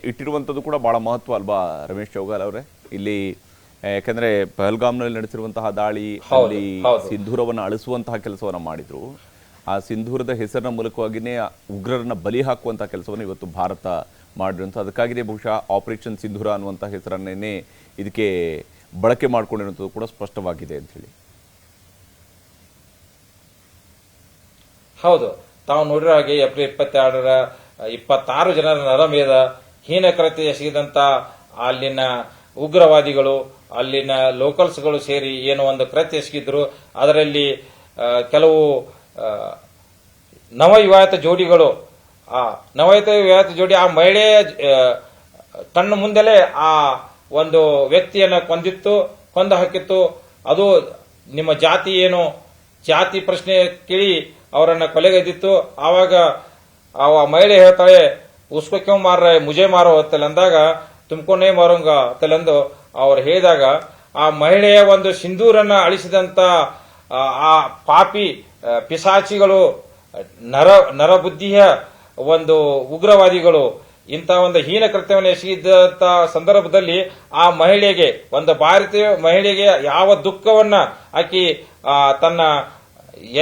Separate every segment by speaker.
Speaker 1: ಇಟ್ಟಿರುವಂಥದ್ದು ಕೂಡ ಭಾಳ ಮಹತ್ವ ಅಲ್ವಾ ರಮೇಶ್ ಚೌಗಾಲ್ ಅವರೇ? ಇಲ್ಲಿ ಯಾಕಂದರೆ ಪಹಲ್ಗಾಮ್ನಲ್ಲಿ ನಡೆಸಿರುವಂತಹ ದಾಳಿ ಅಲ್ಲಿ ಸಿಂಧೂರವನ್ನು ಅಳಿಸುವಂತಹ ಕೆಲಸವನ್ನು ಮಾಡಿದರು. ಆ ಸಿಂಧೂರದ ಹೆಸರಿನ ಮೂಲಕವಾಗಿಯೇ ಉಗ್ರರನ್ನ ಬಲಿ ಹಾಕುವಂಥ ಕೆಲಸವನ್ನು ಇವತ್ತು ಭಾರತ ಮಾಡಿರುವಂಥ, ಅದಕ್ಕಾಗಿಯೇ ಬಹುಶಃ ಆಪರೇಷನ್ ಸಿಂಧೂರ ಅನ್ನುವಂಥ ಹೆಸರನ್ನೇ ಇದಕ್ಕೆ ಬಳಕೆ ಮಾಡಿಕೊಂಡಿರುವಂಥದ್ದು ಕೂಡ ಸ್ಪಷ್ಟವಾಗಿದೆ ಅಂಥೇಳಿ.
Speaker 2: ಹೌದು, ತಾವು ನೋಡಿರೋ ಹಾಗೆ ಏಪ್ರಿಲ್ 22ರ 26 ಜನರ ನರಮೇಧ ಹೀನ ಕೃತ್ಯ ಎಸಗಿದಂತ ಅಲ್ಲಿನ ಉಗ್ರವಾದಿಗಳು, ಅಲ್ಲಿನ ಲೋಕಲ್ಸ್ಗಳು ಸೇರಿ ಏನೋ ಒಂದು ಕೃತ್ಯ ಎಸಗಿದ್ರು. ಅದರಲ್ಲಿ ಕೆಲವು ನವವಿವಾಹಿತ ಜೋಡಿಗಳು, ಆ ನವವಿವಾಹಿತ ಜೋಡಿ ಆ ಮಹಿಳೆಯ ಕಣ್ಣು ಮುಂದೆಲೆ ಆ ಒಂದು ವ್ಯಕ್ತಿಯನ್ನ ಕೊಂದು ಹಾಕಿತ್ತು. ಅದು ನಿಮ್ಮ ಜಾತಿ ಏನು, ಜಾತಿ ಪ್ರಶ್ನೆ ಕೇಳಿ ಅವರನ್ನ ಕೊಲೆಗೈದಿತ್ತು. ಆವಾಗ ಆ ಮಹಿಳೆ ಹೇಳ್ತಾಳೆ, ಉಸ್ಕೋ ಕ್ಯೂ ಮಾರ್ ರಹೆ ಮುಜೆ ಮಾರೋ ಹೊತ್ತಲ್ಲ ಅಂದಾಗ ತುಮ್ಕೋನೇ ಮಾರೋಂಗ ಅಂತಲಂದು ಅವ್ರು ಹೇಳಿದಾಗ ಆ ಮಹಿಳೆಯ ಒಂದು ಸಿಂಧೂರನ್ನ ಅಳಿಸಿದಂತ ಆ ಪಾಪಿ ಪಿಸಾಚಿಗಳು, ನರಬುದ್ಧಿಯ ಒಂದು ಉಗ್ರವಾದಿಗಳು ಇಂಥ ಒಂದು ಹೀನ ಕೃತ್ಯವನ್ನು ಎಸಗಿದ್ದಂತ ಸಂದರ್ಭದಲ್ಲಿ ಆ ಮಹಿಳೆಗೆ, ಒಂದು ಭಾರತೀಯ ಮಹಿಳೆಗೆ ಯಾವ ದುಃಖವನ್ನ ಆಕಿ ತನ್ನ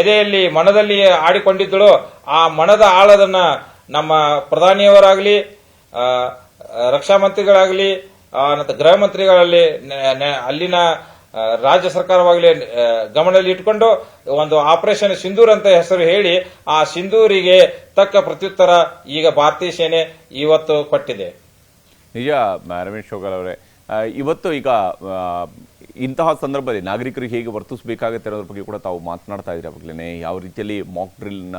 Speaker 2: ಎದೆಯಲ್ಲಿ ಮನದಲ್ಲಿ ಆಡಿಕೊಂಡಿದ್ದಳೋ ಆ ಮನದ ಆಳದನ್ನ ನಮ್ಮ ಪ್ರಧಾನಿಯವರಾಗಲಿ, ರಕ್ಷಾ ಮಂತ್ರಿಗಳಾಗಲಿ, ಗೃಹ ಮಂತ್ರಿಗಳಲ್ಲಿ, ಅಲ್ಲಿನ ರಾಜ್ಯ ಸರ್ಕಾರವಾಗಲಿ ಗಮನದಲ್ಲಿ ಇಟ್ಕೊಂಡು ಒಂದು ಆಪರೇಷನ್ ಸಿಂಧೂರ್ ಅಂತ ಹೆಸರು ಹೇಳಿ ಆ ಸಿಂಧೂರಿಗೆ ತಕ್ಕ ಪ್ರತ್ಯುತ್ತರ ಈಗ ಭಾರತೀಯ ಸೇನೆ ಇವತ್ತು ಕೊಟ್ಟಿದೆ.
Speaker 1: ನಿಜ ರಮೇಶ್ ಚೌಗಾಲ್ ಅವರೇ, ಇವತ್ತು ಈಗ ಇಂತಹ ಸಂದರ್ಭದಲ್ಲಿ ನಾಗರಿಕರಿಗೆ ಹೇಗೆ ವರ್ತಿಸಬೇಕಾಗುತ್ತೆ ಅನ್ನೋದ್ರ ಬಗ್ಗೆ ಕೂಡ ತಾವು ಮಾತನಾಡ್ತಾ ಇದ್ದೀರಿ. ಅವಾಗಲೇ ಯಾವ ರೀತಿಯಲ್ಲಿ ಮಾಕ್ ಡ್ರಿಲ್ನ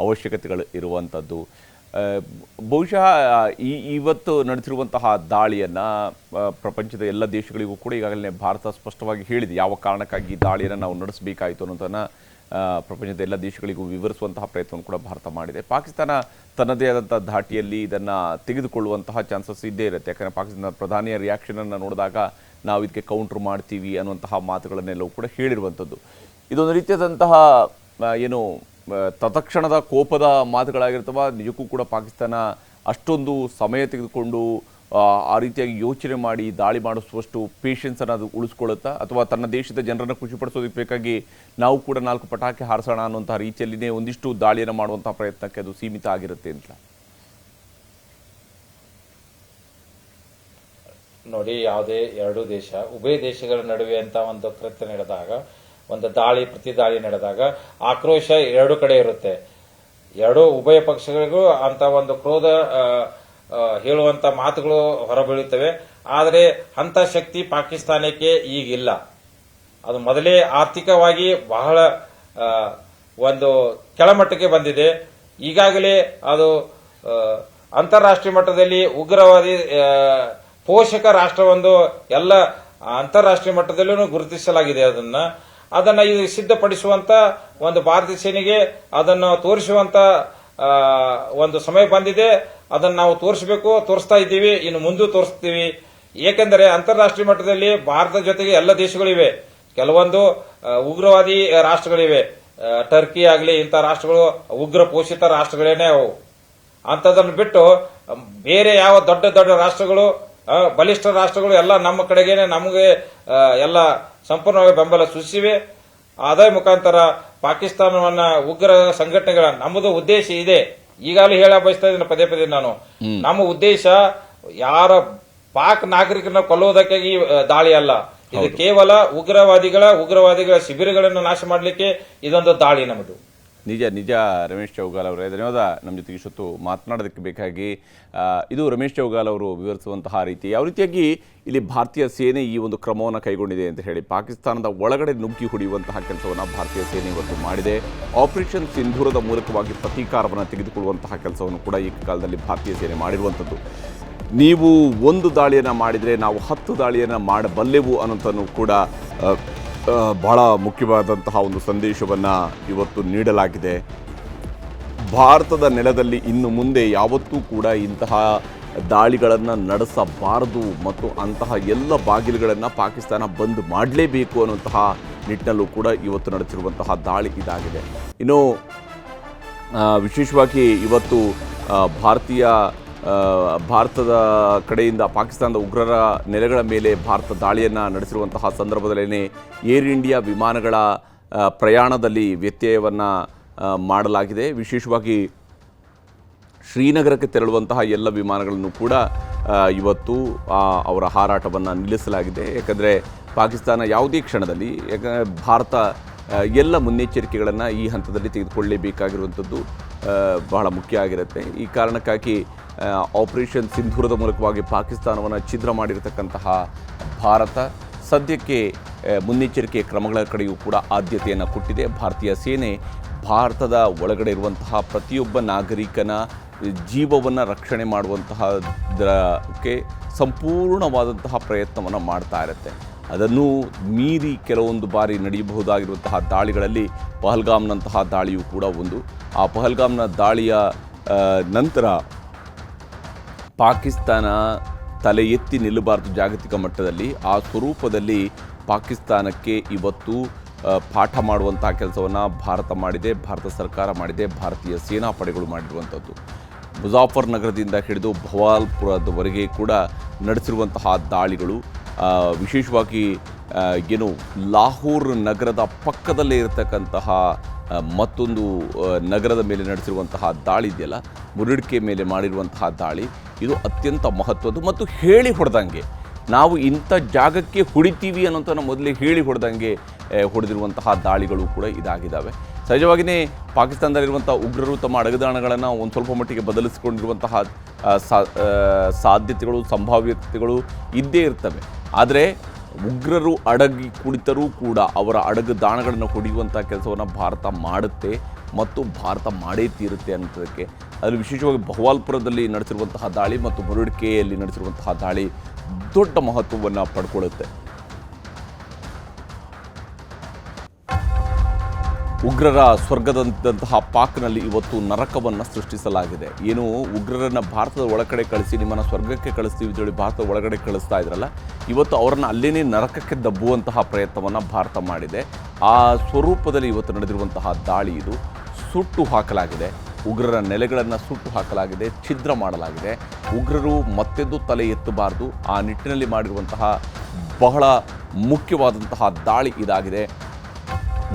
Speaker 1: ಅವಶ್ಯಕತೆಗಳು ಇರುವಂಥದ್ದು, ಬಹುಶಃ ಇವತ್ತು ನಡೆಸಿರುವಂತಹ ದಾಳಿಯನ್ನು ಪ್ರಪಂಚದ ಎಲ್ಲ ದೇಶಗಳಿಗೂ ಕೂಡ ಈಗಾಗಲೇ ಭಾರತ ಸ್ಪಷ್ಟವಾಗಿ ಹೇಳಿದೆ ಯಾವ ಕಾರಣಕ್ಕಾಗಿ ಈ ದಾಳಿಯನ್ನು ನಾವು ನಡೆಸಬೇಕಾಯಿತು ಅನ್ನೋದನ್ನು ಪ್ರಪಂಚದ ಎಲ್ಲ ದೇಶಗಳಿಗೂ ವಿವರಿಸುವಂತಹ ಪ್ರಯತ್ನವನ್ನು ಕೂಡ ಭಾರತ ಮಾಡಿದೆ. ಪಾಕಿಸ್ತಾನ ತನ್ನದೇ ಆದಂಥ ಧಾಟಿಯಲ್ಲಿ ಇದನ್ನು ತೆಗೆದುಕೊಳ್ಳುವಂತಹ ಚಾನ್ಸಸ್ ಇದ್ದೇ ಇರುತ್ತೆ. ಯಾಕಂದರೆ ಪಾಕಿಸ್ತಾನ ಪ್ರಧಾನಿಯ ರಿಯಾಕ್ಷನನ್ನು ನೋಡಿದಾಗ ನಾವು ಇದಕ್ಕೆ ಕೌಂಟ್ರ್ ಮಾಡ್ತೀವಿ ಅನ್ನುವಂತಹ ಮಾತುಗಳನ್ನೆಲ್ಲವೂ ಕೂಡ ಹೇಳಿರುವಂಥದ್ದು. ಇದೊಂದು ರೀತಿಯಾದಂತಹ ಏನು ತತ್ಕ್ಷಣದ ಕೋಪದ ಮಾತುಗಳಾಗಿರ್ತವ. ನಿಜಕ್ಕೂ ಕೂಡ ಪಾಕಿಸ್ತಾನ ಅಷ್ಟೊಂದು ಸಮಯ ತೆಗೆದುಕೊಂಡು ಆ ರೀತಿಯಾಗಿ ಯೋಚನೆ ಮಾಡಿ ದಾಳಿ ಮಾಡಿಸುವಷ್ಟು ಪೇಷನ್ಸನ್ನು ಅದು ಉಳಿಸ್ಕೊಳ್ಳುತ್ತಾ, ಅಥವಾ ತನ್ನ ದೇಶದ ಜನರನ್ನು ಖುಷಿಪಡಿಸೋದಕ್ಕೆ ಬೇಕಾಗಿ ನಾವು ಕೂಡ 4 ಪಟಾಕಿ ಹಾರಿಸೋಣ ಅನ್ನುವಂತಹ ರೀತಿಯಲ್ಲಿನೇ ಒಂದಿಷ್ಟು ದಾಳಿಯನ್ನು ಮಾಡುವಂತಹ ಪ್ರಯತ್ನಕ್ಕೆ ಅದು ಸೀಮಿತ ಆಗಿರುತ್ತೆ ಅಂತ
Speaker 2: ನೋಡಿ. ಯಾವುದೇ ಎರಡು ದೇಶ, ಉಭಯ ದೇಶಗಳ ನಡುವೆ ಅಂತ ಒಂದು ಕೃತ್ಯ ನಡೆದಾಗ, ಒಂದು ದಾಳಿ ಪ್ರತಿ ದಾಳಿ ನಡೆದಾಗ ಆಕ್ರೋಶ ಎರಡು ಕಡೆ ಇರುತ್ತೆ. ಎರಡೂ ಉಭಯ ಪಕ್ಷಗಳಿಗೂ ಅಂತ ಒಂದು ಕ್ರೋಧ ಹೇಳುವಂತ ಮಾತುಗಳು ಹೊರಬೀಳುತ್ತವೆ. ಆದರೆ ಅಂತ ಶಕ್ತಿ ಪಾಕಿಸ್ತಾನಕ್ಕೆ ಈಗಿಲ್ಲ. ಅದು ಮೊದಲೇ ಆರ್ಥಿಕವಾಗಿ ಬಹಳ ಒಂದು ಕೆಳಮಟ್ಟಕ್ಕೆ ಬಂದಿದೆ. ಈಗಾಗಲೇ ಅದು ಅಂತಾರಾಷ್ಟ್ರೀಯ ಮಟ್ಟದಲ್ಲಿ ಉಗ್ರವಾದಿ ಪೋಷಕ ರಾಷ್ಟ್ರವೊಂದು ಎಲ್ಲ ಅಂತಾರಾಷ್ಟ್ರೀಯ ಮಟ್ಟದಲ್ಲೂ ಗುರುತಿಸಲಾಗಿದೆ. ಅದನ್ನ ಇದು ಸಿದ್ಧಪಡಿಸುವಂತ ಒಂದು ಭಾರತೀಯ ಸೇನೆಗೆ ಅದನ್ನು ತೋರಿಸುವಂತ ಒಂದು ಸಮಯ ಬಂದಿದೆ. ಅದನ್ನು ನಾವು ತೋರಿಸ್ತಾ ಇದ್ದೀವಿ, ಇನ್ನು ಮುಂದೆ ತೋರಿಸ್ತೀವಿ. ಏಕೆಂದರೆ ಅಂತಾರಾಷ್ಟ್ರೀಯ ಮಟ್ಟದಲ್ಲಿ ಭಾರತದ ಜೊತೆಗೆ ಎಲ್ಲ ದೇಶಗಳಿವೆ, ಕೆಲವೊಂದು ಉಗ್ರವಾದಿ ರಾಷ್ಟ್ರಗಳಿವೆ. ಟರ್ಕಿ ಆಗಲಿ ಇಂಥ ರಾಷ್ಟ್ರಗಳು ಉಗ್ರ ಪೋಷಿತ ರಾಷ್ಟ್ರಗಳೇನೆ ಅವು. ಅಂತದನ್ನು ಬಿಟ್ಟು ಬೇರೆ ಯಾವ ದೊಡ್ಡ ದೊಡ್ಡ ರಾಷ್ಟ್ರಗಳು, ಬಲಿಷ್ಠ ರಾಷ್ಟ್ರಗಳು ಎಲ್ಲ ನಮ್ಮ ಕಡೆಗೇನೆ ನಮಗೆ ಎಲ್ಲ ಸಂಪೂರ್ಣವಾಗಿ ಬೆಂಬಲ ಸೂಚಿಸಿವೆ. ಅದೇ ಮುಖಾಂತರ ಪಾಕಿಸ್ತಾನವನ್ನ ಉಗ್ರ ಸಂಘಟನೆಗಳ ನಮ್ಮದು ಉದ್ದೇಶ ಇದೆ. ಈಗಾಗಲೇ ಹೇಳ ಬಯಸ್ತಾ ಇದ್ದೀನಿ ಪದೇ ಪದೇ ನಾನು, ನಮ್ಮ ಉದ್ದೇಶ ಯಾರ ಪಾಕ್ ನಾಗರಿಕರನ್ನ ಕೊಲ್ಲುವುದಕ್ಕಾಗಿ ದಾಳಿ ಅಲ್ಲ. ಇದು ಕೇವಲ ಉಗ್ರವಾದಿಗಳ ಶಿಬಿರಗಳನ್ನು ನಾಶ ಮಾಡಲಿಕ್ಕೆ ಇದೊಂದು ದಾಳಿ ನಮ್ಮದು.
Speaker 1: ನಿಜ ರಮೇಶ್ ಚೌಗಾಲ್ ಅವರೇ, ಧನ್ಯವಾದ ನಮ್ಮ ಜೊತೆಗೆ ಇಷ್ಟೊತ್ತು ಮಾತನಾಡೋದಕ್ಕೆ ಬೇಕಾಗಿ. ಇದು ರಮೇಶ್ ಚೌಗಾಲ್ ಅವರು ವಿವರಿಸುವಂತಹ ರೀತಿ, ಯಾವ ರೀತಿಯಾಗಿ ಇಲ್ಲಿ ಭಾರತೀಯ ಸೇನೆ ಈ ಒಂದು ಕ್ರಮವನ್ನು ಕೈಗೊಂಡಿದೆ ಅಂತ ಹೇಳಿ ಪಾಕಿಸ್ತಾನದ ಒಳಗಡೆ ನುಗ್ಗಿ ಹೊಡೆಯುವಂತಹ ಕೆಲಸವನ್ನು ಭಾರತೀಯ ಸೇನೆ ಇವತ್ತು ಮಾಡಿದೆ. ಆಪರೇಷನ್ ಸಿಂಧೂರದ ಮೂಲಕವಾಗಿ ಪ್ರತೀಕಾರವನ್ನು ತೆಗೆದುಕೊಳ್ಳುವಂತಹ ಕೆಲಸವನ್ನು ಕೂಡ ಈ ಕಾಲದಲ್ಲಿ ಭಾರತೀಯ ಸೇನೆ ಮಾಡಿರುವಂಥದ್ದು. ನೀವು ಒಂದು ದಾಳಿಯನ್ನು ಮಾಡಿದರೆ ನಾವು 10 ದಾಳಿಯನ್ನು ಮಾಡಬಲ್ಲೆವು ಅನ್ನೋಂಥನ್ನು ಕೂಡ ಬಹಳ ಮುಖ್ಯವಾದಂತಹ ಒಂದು ಸಂದೇಶವನ್ನು ಇವತ್ತು ನೀಡಲಾಗಿದೆ. ಭಾರತದ ನೆಲದಲ್ಲಿ ಇನ್ನು ಮುಂದೆ ಯಾವತ್ತೂ ಕೂಡ ಇಂತಹ ದಾಳಿಗಳನ್ನು ನಡೆಸಬಾರದು ಮತ್ತು ಅಂತಹ ಎಲ್ಲ ಬಾಗಿಲುಗಳನ್ನು ಪಾಕಿಸ್ತಾನ ಬಂದ್ ಮಾಡಲೇಬೇಕು ಅನ್ನುವಂತಹ ನಿಟ್ಟಿನಲ್ಲೂ ಕೂಡ ಇವತ್ತು ನಡೆಸಿರುವಂತಹ ದಾಳಿ ಇದಾಗಿದೆ. ಇನ್ನು ವಿಶೇಷವಾಗಿ ಇವತ್ತು ಭಾರತೀಯ ಭಾರತದ ಕಡೆಯಿಂದ ಪಾಕಿಸ್ತಾನದ ಉಗ್ರರ ನೆಲೆಗಳ ಮೇಲೆ ಭಾರತ ದಾಳಿಯನ್ನು ನಡೆಸಿರುವಂತಹ ಸಂದರ್ಭದಲ್ಲೇ ಏರ್ ಇಂಡಿಯಾ ವಿಮಾನಗಳ ಪ್ರಯಾಣದಲ್ಲಿ ವ್ಯತ್ಯಯವನ್ನು ಮಾಡಲಾಗಿದೆ. ವಿಶೇಷವಾಗಿ ಶ್ರೀನಗರಕ್ಕೆ ತೆರಳುವಂತಹ ಎಲ್ಲ ವಿಮಾನಗಳನ್ನು ಕೂಡ ಇವತ್ತು ಅವರ ಹಾರಾಟವನ್ನು ನಿಲ್ಲಿಸಲಾಗಿದೆ. ಯಾಕಂದರೆ ಪಾಕಿಸ್ತಾನ ಯಾವುದೇ ಕ್ಷಣದಲ್ಲಿ ಭಾರತ ಎಲ್ಲ ಮುನ್ನೆಚ್ಚರಿಕೆಗಳನ್ನು ಈ ಹಂತದಲ್ಲಿ ತೆಗೆದುಕೊಳ್ಳಲೇಬೇಕಾಗಿರುವಂಥದ್ದು ಬಹಳ ಮುಖ್ಯ ಆಗಿರುತ್ತೆ. ಈ ಕಾರಣಕ್ಕಾಗಿ ಆಪರೇಷನ್ ಸಿಂಧೂರದ ಮೂಲಕವಾಗಿ ಪಾಕಿಸ್ತಾನವನ್ನು ಛಿದ್ರ ಮಾಡಿರತಕ್ಕಂತಹ ಭಾರತ ಸದ್ಯಕ್ಕೆ ಮುನ್ನೆಚ್ಚರಿಕೆ ಕ್ರಮಗಳ ಕಡೆಯೂ ಕೂಡ ಆದ್ಯತೆಯನ್ನು ಕೊಟ್ಟಿದೆ. ಭಾರತೀಯ ಸೇನೆ ಭಾರತದ ಒಳಗಡೆ ಇರುವಂತಹ ಪ್ರತಿಯೊಬ್ಬ ನಾಗರಿಕನ ಜೀವವನ್ನು ರಕ್ಷಣೆ ಮಾಡುವಂತಹದಕ್ಕೆ ಸಂಪೂರ್ಣವಾದಂತಹ ಪ್ರಯತ್ನವನ್ನು ಮಾಡ್ತಾ ಇರುತ್ತೆ. ಅದನ್ನು ಮೀರಿ ಕೆಲವೊಂದು ಬಾರಿ ನಡೆಯಬಹುದಾಗಿರುವಂತಹ ದಾಳಿಗಳಲ್ಲಿ ಪಹಲ್ಗಾಮ್ನಂತಹ ದಾಳಿಯೂ ಕೂಡ ಒಂದು. ಆ ಪಹಲ್ಗಾಮ್ನ ದಾಳಿಯ ನಂತರ ಪಾಕಿಸ್ತಾನ ತಲೆ ಎತ್ತಿ ನಿಲ್ಲಬಾರದು ಜಾಗತಿಕ ಮಟ್ಟದಲ್ಲಿ. ಆ ಸ್ವರೂಪದಲ್ಲಿ ಪಾಕಿಸ್ತಾನಕ್ಕೆ ಇವತ್ತು ಪಾಠ ಮಾಡುವಂತಹ ಕೆಲಸವನ್ನು ಭಾರತ ಮಾಡಿದೆ, ಭಾರತ ಸರ್ಕಾರ ಮಾಡಿದೆ, ಭಾರತೀಯ ಸೇನಾ ಪಡೆಗಳು ಮಾಡಿರುವಂಥದ್ದು. ಮುಜಾಫರ್ ನಗರದಿಂದ ಹಿಡಿದು ಭವಾಲ್ಪುರದವರೆಗೆ ಕೂಡ ನಡೆಸಿರುವಂತಹ ದಾಳಿಗಳು, ವಿಶೇಷವಾಗಿ ಏನು ಲಾಹೋರ್ ನಗರದ ಪಕ್ಕದಲ್ಲೇ ಇರತಕ್ಕಂತಹ ಮತ್ತೊಂದು ನಗರದ ಮೇಲೆ ನಡೆಸಿರುವಂತಹ ದಾಳಿ ಇದೆಯಲ್ಲ, ಮುರುಡ್ಕೆ ಮೇಲೆ ಮಾಡಿರುವಂತಹ ದಾಳಿ, ಇದು ಅತ್ಯಂತ ಮಹತ್ವದ್ದು. ಮತ್ತು ಹೇಳಿ ಹೊಡೆದಂಗೆ ನಾವು ಇಂಥ ಜಾಗಕ್ಕೆ ಹೊಡಿತೀವಿ ಅನ್ನೋಂಥ ಮೊದಲೇ ಹೇಳಿ ಹೊಡೆದಂಗೆ ಹೊಡೆದಿರುವಂತಹ ದಾಳಿಗಳು ಕೂಡ ಇದಾಗಿದ್ದಾವೆ. ಸಹಜವಾಗಿಯೇ ಪಾಕಿಸ್ತಾನದಲ್ಲಿರುವಂಥ ಉಗ್ರರು ತಮ್ಮ ಅಡಗುದಾಣಗಳನ್ನು ಒಂದು ಸ್ವಲ್ಪ ಮಟ್ಟಿಗೆ ಬದಲಿಸಿಕೊಂಡಿರುವಂತಹ ಸಾಧ್ಯತೆಗಳು, ಸಂಭಾವ್ಯತೆಗಳು ಇದ್ದೇ ಇರ್ತವೆ. ಆದರೆ ಉಗ್ರರು ಅಡಗಿ ಕುಳಿತರೂ ಕೂಡ ಅವರ ಅಡಗುದಾಣಗಳನ್ನು ಹೊಡೆಯುವಂಥ ಕೆಲಸವನ್ನು ಭಾರತ ಮಾಡುತ್ತೆ ಮತ್ತು ಭಾರತ ಮಾಡೇ ತೀರುತ್ತೆ ಅನ್ನೋದಕ್ಕೆ ಅದರಲ್ಲಿ ವಿಶೇಷವಾಗಿ ಭವಾಲ್ಪುರದಲ್ಲಿ ನಡೆಸಿರುವಂತಹ ದಾಳಿ ಮತ್ತು ಮುರುಡ್ಕೆಯಲ್ಲಿ ನಡೆಸಿರುವಂತಹ ದಾಳಿ ದೊಡ್ಡ ಮಹತ್ವವನ್ನು ಪಡ್ಕೊಳ್ಳುತ್ತೆ. ಉಗ್ರರ ಸ್ವರ್ಗದಂತಹ ಪಾಕ್ನಲ್ಲಿ ಇವತ್ತು ನರಕವನ್ನು ಸೃಷ್ಟಿಸಲಾಗಿದೆ. ಏನು ಉಗ್ರರನ್ನು ಭಾರತದ ಒಳಗಡೆ ಕಳಿಸಿ ನಿಮ್ಮನ್ನು ಸ್ವರ್ಗಕ್ಕೆ ಕಳಿಸ್ತೀವಿ ಅಂತೇಳಿ ಭಾರತದ ಒಳಗಡೆ ಕಳಿಸ್ತಾ ಇದ್ರಲ್ಲ, ಇವತ್ತು ಅವರನ್ನು ಅಲ್ಲೇನೇ ನರಕಕ್ಕೆ ದಬ್ಬುವಂತಹ ಪ್ರಯತ್ನವನ್ನು ಭಾರತ ಮಾಡಿದೆ. ಆ ಸ್ವರೂಪದಲ್ಲಿ ಇವತ್ತು ನಡೆದಿರುವಂತಹ ದಾಳಿ ಇದು. ಸುಟ್ಟು ಹಾಕಲಾಗಿದೆ, ಉಗ್ರರ ನೆಲೆಗಳನ್ನು ಸುಟ್ಟು ಹಾಕಲಾಗಿದೆ, ಛಿದ್ರ ಮಾಡಲಾಗಿದೆ. ಉಗ್ರರು ಮತ್ತೆದ್ದು ತಲೆ ಎತ್ತಬಾರದು, ಆ ನಿಟ್ಟಿನಲ್ಲಿ ಮಾಡಿರುವಂತಹ ಬಹಳ ಮುಖ್ಯವಾದಂತಹ ದಾಳಿ ಇದಾಗಿದೆ.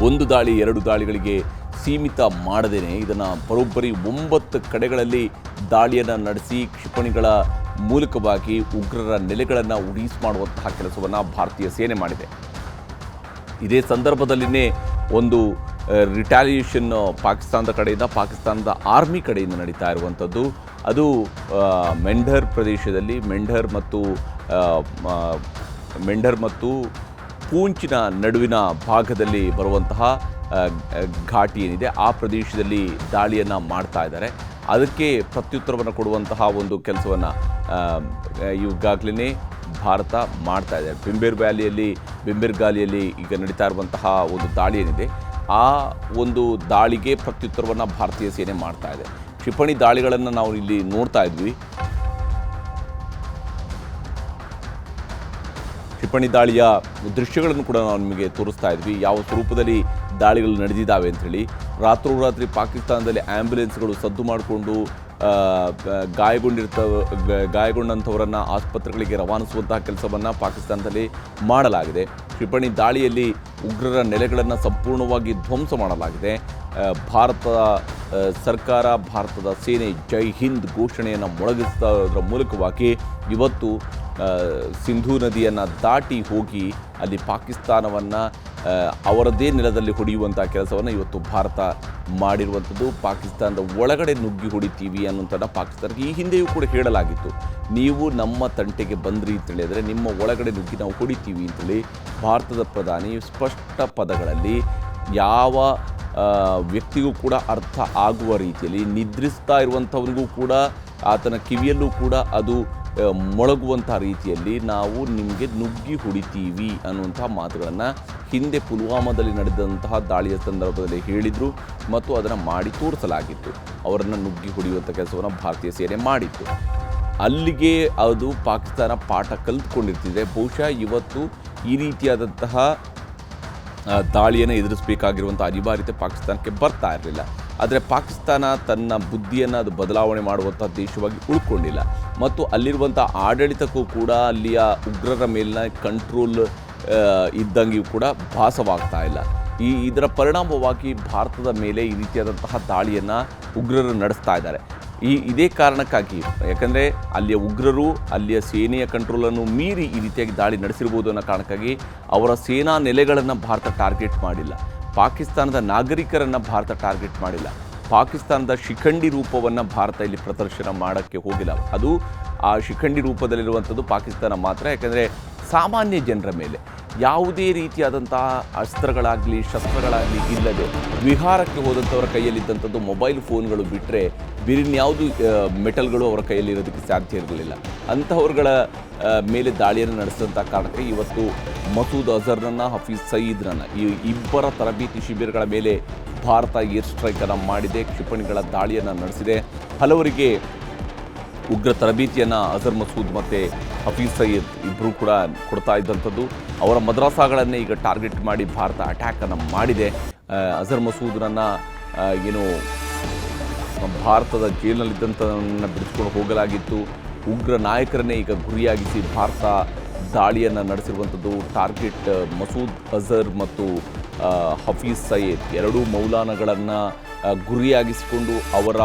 Speaker 1: ಒಂದು ದಾಳಿ, ಎರಡು ದಾಳಿಗಳಿಗೆ ಸೀಮಿತ ಮಾಡದೇನೆ ಇದನ್ನು ಬರೋಬ್ಬರಿ 9 ಕಡೆಗಳಲ್ಲಿ ದಾಳಿಯನ್ನು ನಡೆಸಿ ಕ್ಷಿಪಣಿಗಳ ಮೂಲಕವಾಗಿ ಉಗ್ರರ ನೆಲೆಗಳನ್ನು ಉಡೀಸ್ ಮಾಡುವಂತಹ ಕೆಲಸವನ್ನು ಭಾರತೀಯ ಸೇನೆ ಮಾಡಿದೆ. ಇದೇ ಸಂದರ್ಭದಲ್ಲಿನೇ ಒಂದು ರಿಟಾಲಿಯೇಷನ್ ಪಾಕಿಸ್ತಾನದ ಕಡೆಯಿಂದ, ಪಾಕಿಸ್ತಾನದ ಆರ್ಮಿ ಕಡೆಯಿಂದ ನಡೀತಾ ಇರುವಂಥದ್ದು. ಅದು ಮೆಂಢರ್ ಪ್ರದೇಶದಲ್ಲಿ ಮೆಂಢರ್ ಮತ್ತು ಪೂಂಚಿನ ನಡುವಿನ ಭಾಗದಲ್ಲಿ ಬರುವಂತಹ ಘಾಟಿ ಏನಿದೆ ಆ ಪ್ರದೇಶದಲ್ಲಿ ದಾಳಿಯನ್ನು ಮಾಡ್ತಾ ಇದ್ದಾರೆ. ಅದಕ್ಕೆ ಪ್ರತ್ಯುತ್ತರವನ್ನು ಕೊಡುವಂತಹ ಒಂದು ಕೆಲಸವನ್ನು ಈಗಾಗಲೇ ಭಾರತ ಮಾಡ್ತಾ ಇದೆ. ಬಿಂಬೆರ್ಗಾಲಿಯಲ್ಲಿ ಈಗ ನಡೀತಾ ಇರುವಂತಹ ಒಂದು ದಾಳಿ ಏನಿದೆ ಆ ಒಂದು ದಾಳಿಗೆ ಪ್ರತ್ಯುತ್ತರವನ್ನು ಭಾರತೀಯ ಸೇನೆ ಮಾಡ್ತಾ ಇದೆ. ಕ್ಷಿಪಣಿ ದಾಳಿಗಳನ್ನು ನಾವು ಇಲ್ಲಿ ನೋಡ್ತಾ ಇದ್ವಿ. ಕ್ಷಿಪಣಿ ದಾಳಿಯ ದೃಶ್ಯಗಳನ್ನು ಕೂಡ ನಾವು ನಿಮಗೆ ತೋರಿಸ್ತಾ ಇದ್ವಿ, ಯಾವ ಸ್ವರೂಪದಲ್ಲಿ ದಾಳಿಗಳು ನಡೆದಿದ್ದಾವೆ ಅಂಥೇಳಿ. ರಾತ್ರೋರಾತ್ರಿ ಪಾಕಿಸ್ತಾನದಲ್ಲಿ ಆ್ಯಂಬುಲೆನ್ಸ್ಗಳು ಸದ್ದು ಮಾಡಿಕೊಂಡು ಗಾಯಗೊಂಡಂಥವರನ್ನು ಆಸ್ಪತ್ರೆಗಳಿಗೆ ರವಾನಿಸುವಂತಹ ಕೆಲಸವನ್ನು ಪಾಕಿಸ್ತಾನದಲ್ಲಿ ಮಾಡಲಾಗಿದೆ. ಕ್ಷಿಪಣಿ ದಾಳಿಯಲ್ಲಿ ಉಗ್ರರ ನೆಲೆಗಳನ್ನು ಸಂಪೂರ್ಣವಾಗಿ ಧ್ವಂಸ ಮಾಡಲಾಗಿದೆ. ಭಾರತದ ಸರ್ಕಾರ, ಭಾರತದ ಸೇನೆ ಜೈ ಹಿಂದ್ ಘೋಷಣೆಯನ್ನು ಮೊಳಗಿಸೋದ್ರ ಮೂಲಕವಾಗಿ ಇವತ್ತು ಸಿಂಧೂ ನದಿಯನ್ನು ದಾಟಿ ಹೋಗಿ ಅಲ್ಲಿ ಪಾಕಿಸ್ತಾನವನ್ನು ಅವರದೇ ನೆಲದಲ್ಲಿ ಹೊಡೆಯುವಂಥ ಕೆಲಸವನ್ನು ಇವತ್ತು ಭಾರತ ಮಾಡಿರುವಂಥದ್ದು. ಪಾಕಿಸ್ತಾನದ ಒಳಗಡೆ ನುಗ್ಗಿ ಹೊಡಿತೀವಿ ಅನ್ನೋಂಥ ಪಾಕಿಸ್ತಾನಕ್ಕೆ ಈ ಹಿಂದೆಯೂ ಕೂಡ ಹೇಳಲಾಗಿತ್ತು. ನೀವು ನಮ್ಮ ತಂಟೆಗೆ ಬಂದ್ರಿ ಅಂತೇಳಿ ಅಂದರೆ ನಿಮ್ಮ ಒಳಗಡೆ ನುಗ್ಗಿ ನಾವು ಹೊಡಿತೀವಿ ಅಂತೇಳಿ ಭಾರತದ ಪ್ರಧಾನಿ ಸ್ಪಷ್ಟ ಪದಗಳಲ್ಲಿ ಯಾವ ವ್ಯಕ್ತಿಗೂ ಕೂಡ ಅರ್ಥ ಆಗುವ ರೀತಿಯಲ್ಲಿ, ನಿದ್ರಿಸ್ತಾ ಇರುವಂಥವನಿಗೂ ಕೂಡ ಆತನ ಕಿವಿಯಲ್ಲೂ ಕೂಡ ಅದು ಮೊಳಗುವಂಥ ರೀತಿಯಲ್ಲಿ ನಾವು ನಿಮಗೆ ನುಗ್ಗಿ ಹೊಡಿತೀವಿ ಅನ್ನುವಂಥ ಮಾತುಗಳನ್ನು ಹಿಂದೆ ಪುಲ್ವಾಮಾದಲ್ಲಿ ನಡೆದಂತಹ ದಾಳಿಯ ಸಂದರ್ಭದಲ್ಲಿ ಹೇಳಿದರು ಮತ್ತು ಅದನ್ನು ಮಾಡಿ ತೋರಿಸಲಾಗಿತ್ತು. ಅವರನ್ನು ನುಗ್ಗಿ ಹೊಡೆಯುವಂಥ ಕೆಲಸವನ್ನು ಭಾರತೀಯ ಸೇನೆ ಮಾಡಿತ್ತು. ಅಲ್ಲಿಗೆ ಅದು ಪಾಕಿಸ್ತಾನ ಪಾಠ ಕಲಿತ್ಕೊಂಡಿರ್ತಿದೆ. ಬಹುಶಃ ಇವತ್ತು ಈ ರೀತಿಯಾದಂತಹ ದಾಳಿಯನ್ನು ಎದುರಿಸಬೇಕಾಗಿರುವಂಥ ಅನಿವಾರ್ಯತೆ ಪಾಕಿಸ್ತಾನಕ್ಕೆ ಬರ್ತಾ ಇರಲಿಲ್ಲ. ಆದರೆ ಪಾಕಿಸ್ತಾನ ತನ್ನ ಬುದ್ಧಿಯನ್ನು ಅದು ಬದಲಾವಣೆ ಮಾಡುವಂಥ ದೇಶವಾಗಿ ಉಳ್ಕೊಂಡಿಲ್ಲ ಮತ್ತು ಅಲ್ಲಿರುವಂಥ ಆಡಳಿತಕ್ಕೂ ಕೂಡ ಅಲ್ಲಿಯ ಉಗ್ರರ ಮೇಲಿನ ಕಂಟ್ರೋಲ್ ಇದ್ದಂಗೆಯೂ ಕೂಡ ಭಾಸವಾಗ್ತಾ ಇಲ್ಲ. ಇದರ ಪರಿಣಾಮವಾಗಿ ಭಾರತದ ಮೇಲೆ ಈ ರೀತಿಯಾದಂತಹ ದಾಳಿಯನ್ನು ಉಗ್ರರು ನಡೆಸ್ತಾ ಇದ್ದಾರೆ. ಇದೇ ಕಾರಣಕ್ಕಾಗಿ, ಯಾಕಂದರೆ ಅಲ್ಲಿಯ ಉಗ್ರರು ಅಲ್ಲಿಯ ಸೇನೆಯ ಕಂಟ್ರೋಲನ್ನು ಮೀರಿ ಈ ರೀತಿಯಾಗಿ ದಾಳಿ ನಡೆಸಿರ್ಬೋದು ಅನ್ನೋ ಕಾರಣಕ್ಕಾಗಿ ಅವರ ಸೇನಾ ನೆಲೆಗಳನ್ನು ಭಾರತ ಟಾರ್ಗೆಟ್ ಮಾಡಿಲ್ಲ, ಪಾಕಿಸ್ತಾನದ ನಾಗರಿಕರನ್ನು ಭಾರತ ಟಾರ್ಗೆಟ್ ಮಾಡಿಲ್ಲ, ಪಾಕಿಸ್ತಾನದ ಶಿಖಂಡಿ ರೂಪವನ್ನು ಭಾರತ ಇಲ್ಲಿ ಪ್ರದರ್ಶನ ಮಾಡೋಕ್ಕೆ ಹೋಗಿಲ್ಲ. ಅದು ಆ ಶಿಖಂಡಿ ರೂಪದಲ್ಲಿರುವಂಥದ್ದು ಪಾಕಿಸ್ತಾನ ಮಾತ್ರ. ಯಾಕಂದರೆ ಸಾಮಾನ್ಯ ಜನರ ಮೇಲೆ ಯಾವುದೇ ರೀತಿಯಾದಂತಹ ಅಸ್ತ್ರಗಳಾಗಲಿ ಶಸ್ತ್ರಗಳಾಗಲಿ ಇಲ್ಲದೆ ವಿಹಾರಕ್ಕೆ ಹೋದಂಥವರ ಕೈಯಲ್ಲಿದ್ದಂಥದ್ದು ಮೊಬೈಲ್ ಫೋನ್ಗಳು ಬಿಟ್ಟರೆ ಬೇರಿನ್ಯಾವುದು ಮೆಟಲ್ಗಳು ಅವರ ಕೈಯಲ್ಲಿರೋದಕ್ಕೆ ಸಾಧ್ಯ ಇರಲಿಲ್ಲ. ಅಂಥವ್ರುಗಳ ಮೇಲೆ ದಾಳಿಯನ್ನು ನಡೆಸಿದಂಥ ಕಾರಣಕ್ಕೆ ಇವತ್ತು ಮಸೂದ್ ಅಜರ್ನನ್ನು, ಹಫೀಜ್ ಸಯೀದ್ರನ್ನು, ಈ ಇಬ್ಬರ ತರಬೇತಿ ಶಿಬಿರಗಳ ಮೇಲೆ ಭಾರತ ಏರ್ ಸ್ಟ್ರೈಕನ್ನು ಮಾಡಿದೆ, ಕ್ಷಿಪಣಿಗಳ ದಾಳಿಯನ್ನು ನಡೆಸಿದೆ. ಹಲವರಿಗೆ ಉಗ್ರ ತರಬೇತಿಯನ್ನು ಅಜರ್ ಮಸೂದ್ ಮತ್ತು ಹಫೀಜ್ ಸಯೀದ್ ಇಬ್ಬರು ಕೂಡ ಕೊಡ್ತಾ ಇದ್ದಂಥದ್ದು. ಅವರ ಮದ್ರಸಾಗಳನ್ನೇ ಈಗ ಟಾರ್ಗೆಟ್ ಮಾಡಿ ಭಾರತ ಅಟ್ಯಾಕನ್ನು ಮಾಡಿದೆ. ಅಜರ್ ಮಸೂದ್ರನ್ನು ಏನು ಭಾರತದ ಜೈಲಿನಲ್ಲಿದ್ದಂಥವನ್ನು ಬಿಡಿಸ್ಕೊಂಡು ಹೋಗಲಾಗಿತ್ತು. ಉಗ್ರ ನಾಯಕರನ್ನೇ ಈಗ ಗುರಿಯಾಗಿಸಿ ಭಾರತ ದಾಳಿಯನ್ನು ನಡೆಸಿರುವಂಥದ್ದು. ಟಾರ್ಗೆಟ್ ಮಸೂದ್ ಅಜರ್ ಮತ್ತು ಹಫೀಜ್ ಸಯೀದ್ ಎರಡೂ ಮೌಲಾನಗಳನ್ನು ಗುರಿಯಾಗಿಸಿಕೊಂಡು ಅವರ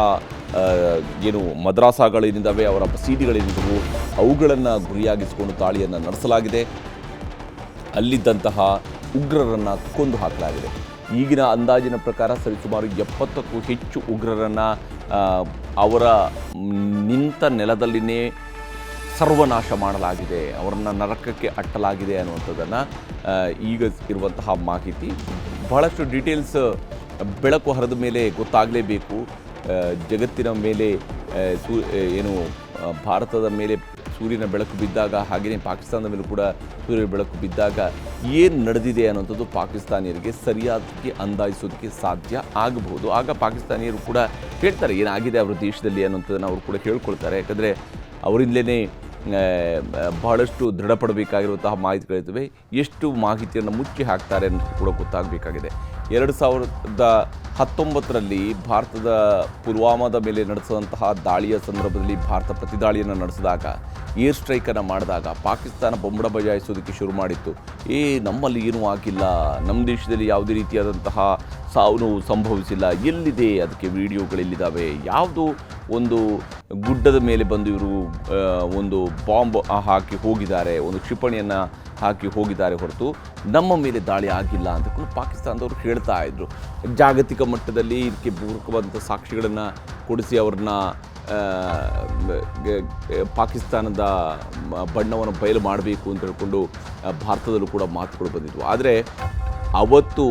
Speaker 1: ಏನು ಮದ್ರಾಸಾಗಳೇನಿದ್ದಾವೆ, ಅವರ ಮಸೀದಿಗಳೇನಿದ್ದವು ಅವುಗಳನ್ನು ಗುರಿಯಾಗಿಸಿಕೊಂಡು ದಾಳಿಯನ್ನು ನಡೆಸಲಾಗಿದೆ. ಅಲ್ಲಿದ್ದಂತಹ ಉಗ್ರರನ್ನು ಕೊಂದು ಹಾಕಲಾಗಿದೆ. ಈಗಿನ ಅಂದಾಜಿನ ಪ್ರಕಾರ ಸರಿಸುಮಾರು 70ಕ್ಕೂ ಹೆಚ್ಚು ಉಗ್ರರನ್ನು ಅವರ ನಿಂತ ನೆಲದಲ್ಲಿನೇ ಸರ್ವನಾಶ ಮಾಡಲಾಗಿದೆ, ಅವರನ್ನು ನರಕಕ್ಕೆ ಅಟ್ಟಲಾಗಿದೆ ಅನ್ನುವಂಥದ್ದನ್ನು ಈಗ ಇರುವಂತಹ ಮಾಹಿತಿ. ಬಹಳಷ್ಟು ಡೀಟೇಲ್ಸ್ ಬೆಳಕು ಹರಿದ ಮೇಲೆ ಗೊತ್ತಾಗಲೇಬೇಕು. ಜಗತ್ತಿನ ಮೇಲೆ ಏನು ಭಾರತದ ಮೇಲೆ ಸೂರ್ಯನ ಬೆಳಕು ಬಿದ್ದಾಗ, ಹಾಗೆಯೇ ಪಾಕಿಸ್ತಾನದ ಮೇಲೂ ಕೂಡ ಸೂರ್ಯನ ಬೆಳಕು ಬಿದ್ದಾಗ ಏನು ನಡೆದಿದೆ ಅನ್ನೋಂಥದ್ದು ಪಾಕಿಸ್ತಾನಿಯರಿಗೆ ಸರಿಯಾಗಿ ಅಂದಾಜಿಸೋದಕ್ಕೆ ಸಾಧ್ಯ ಆಗಬಹುದು. ಆಗ ಪಾಕಿಸ್ತಾನಿಯರು ಕೂಡ ಹೇಳ್ತಾರೆ ಏನಾಗಿದೆ ಅವರ ದೇಶದಲ್ಲಿ ಅನ್ನೋಂಥದ್ದನ್ನು ಅವರು ಕೂಡ ಹೇಳ್ಕೊಳ್ತಾರೆ. ಯಾಕಂದರೆ ಅವರಿಂದಲೇ ಬಹಳಷ್ಟು ದೃಢಪಡಬೇಕಾಗಿರುವಂತಹ ಮಾಹಿತಿಗಳಿರ್ತವೆ. ಎಷ್ಟು ಮಾಹಿತಿಯನ್ನು ಮುಚ್ಚಿ ಹಾಕ್ತಾರೆ ಅಂತ ಕೂಡ ಗೊತ್ತಾಗಬೇಕಾಗಿದೆ. 2019ರಲ್ಲಿ ಭಾರತದ ಪುಲ್ವಾಮಾದ ಮೇಲೆ ನಡೆಸಿದಂತಹ ದಾಳಿಯ ಸಂದರ್ಭದಲ್ಲಿ ಭಾರತ ಪ್ರತಿದಾಳಿಯನ್ನು ನಡೆಸಿದಾಗ, ಏರ್ ಸ್ಟ್ರೈಕನ್ನು ಮಾಡಿದಾಗ ಪಾಕಿಸ್ತಾನ ಬೊಂಬಡ ಬಜಾಯಿಸೋದಕ್ಕೆ ಶುರು ಮಾಡಿತ್ತು. ನಮ್ಮಲ್ಲಿ ಏನೂ ಆಗಿಲ್ಲ, ನಮ್ಮ ದೇಶದಲ್ಲಿ ಯಾವುದೇ ರೀತಿಯಾದಂತಹ ಸಾವು ನೋವು ಸಂಭವಿಸಿಲ್ಲ, ಎಲ್ಲಿದೆ ಅದಕ್ಕೆ ವಿಡಿಯೋಗಳೆಲ್ಲಿದ್ದಾವೆ, ಯಾವುದೋ ಒಂದು ಗುಡ್ಡದ ಮೇಲೆ ಬಂದು ಇವರು ಒಂದು ಬಾಂಬ್ ಹಾಕಿ ಹೋಗಿದ್ದಾರೆ, ಒಂದು ಕ್ಷಿಪಣಿಯನ್ನು ಹಾಕಿ ಹೋಗಿದ್ದಾರೆ ಹೊರತು ನಮ್ಮ ಮೇಲೆ ದಾಳಿ ಆಗಿಲ್ಲ ಅಂತ ಕೂಡ ಪಾಕಿಸ್ತಾನದವರು ಹೇಳ್ತಾ ಇದ್ರು. ಜಾಗತಿಕ ಮಟ್ಟದಲ್ಲಿ ಇದಕ್ಕೆ ಪೂರಕವಾದಂಥ ಸಾಕ್ಷಿಗಳನ್ನು ಕೊಡಿಸಿ ಅವ್ರನ್ನ ಪಾಕಿಸ್ತಾನದ ಬಣ್ಣವನ್ನು ಬಯಲು ಮಾಡಬೇಕು ಅಂತ ಹೇಳ್ಕೊಂಡು ಭಾರತದಲ್ಲೂ ಕೂಡ ಮಾತುಗಳು ಬಂದಿದ್ವು. ಆದರೆ ಅವತ್ತು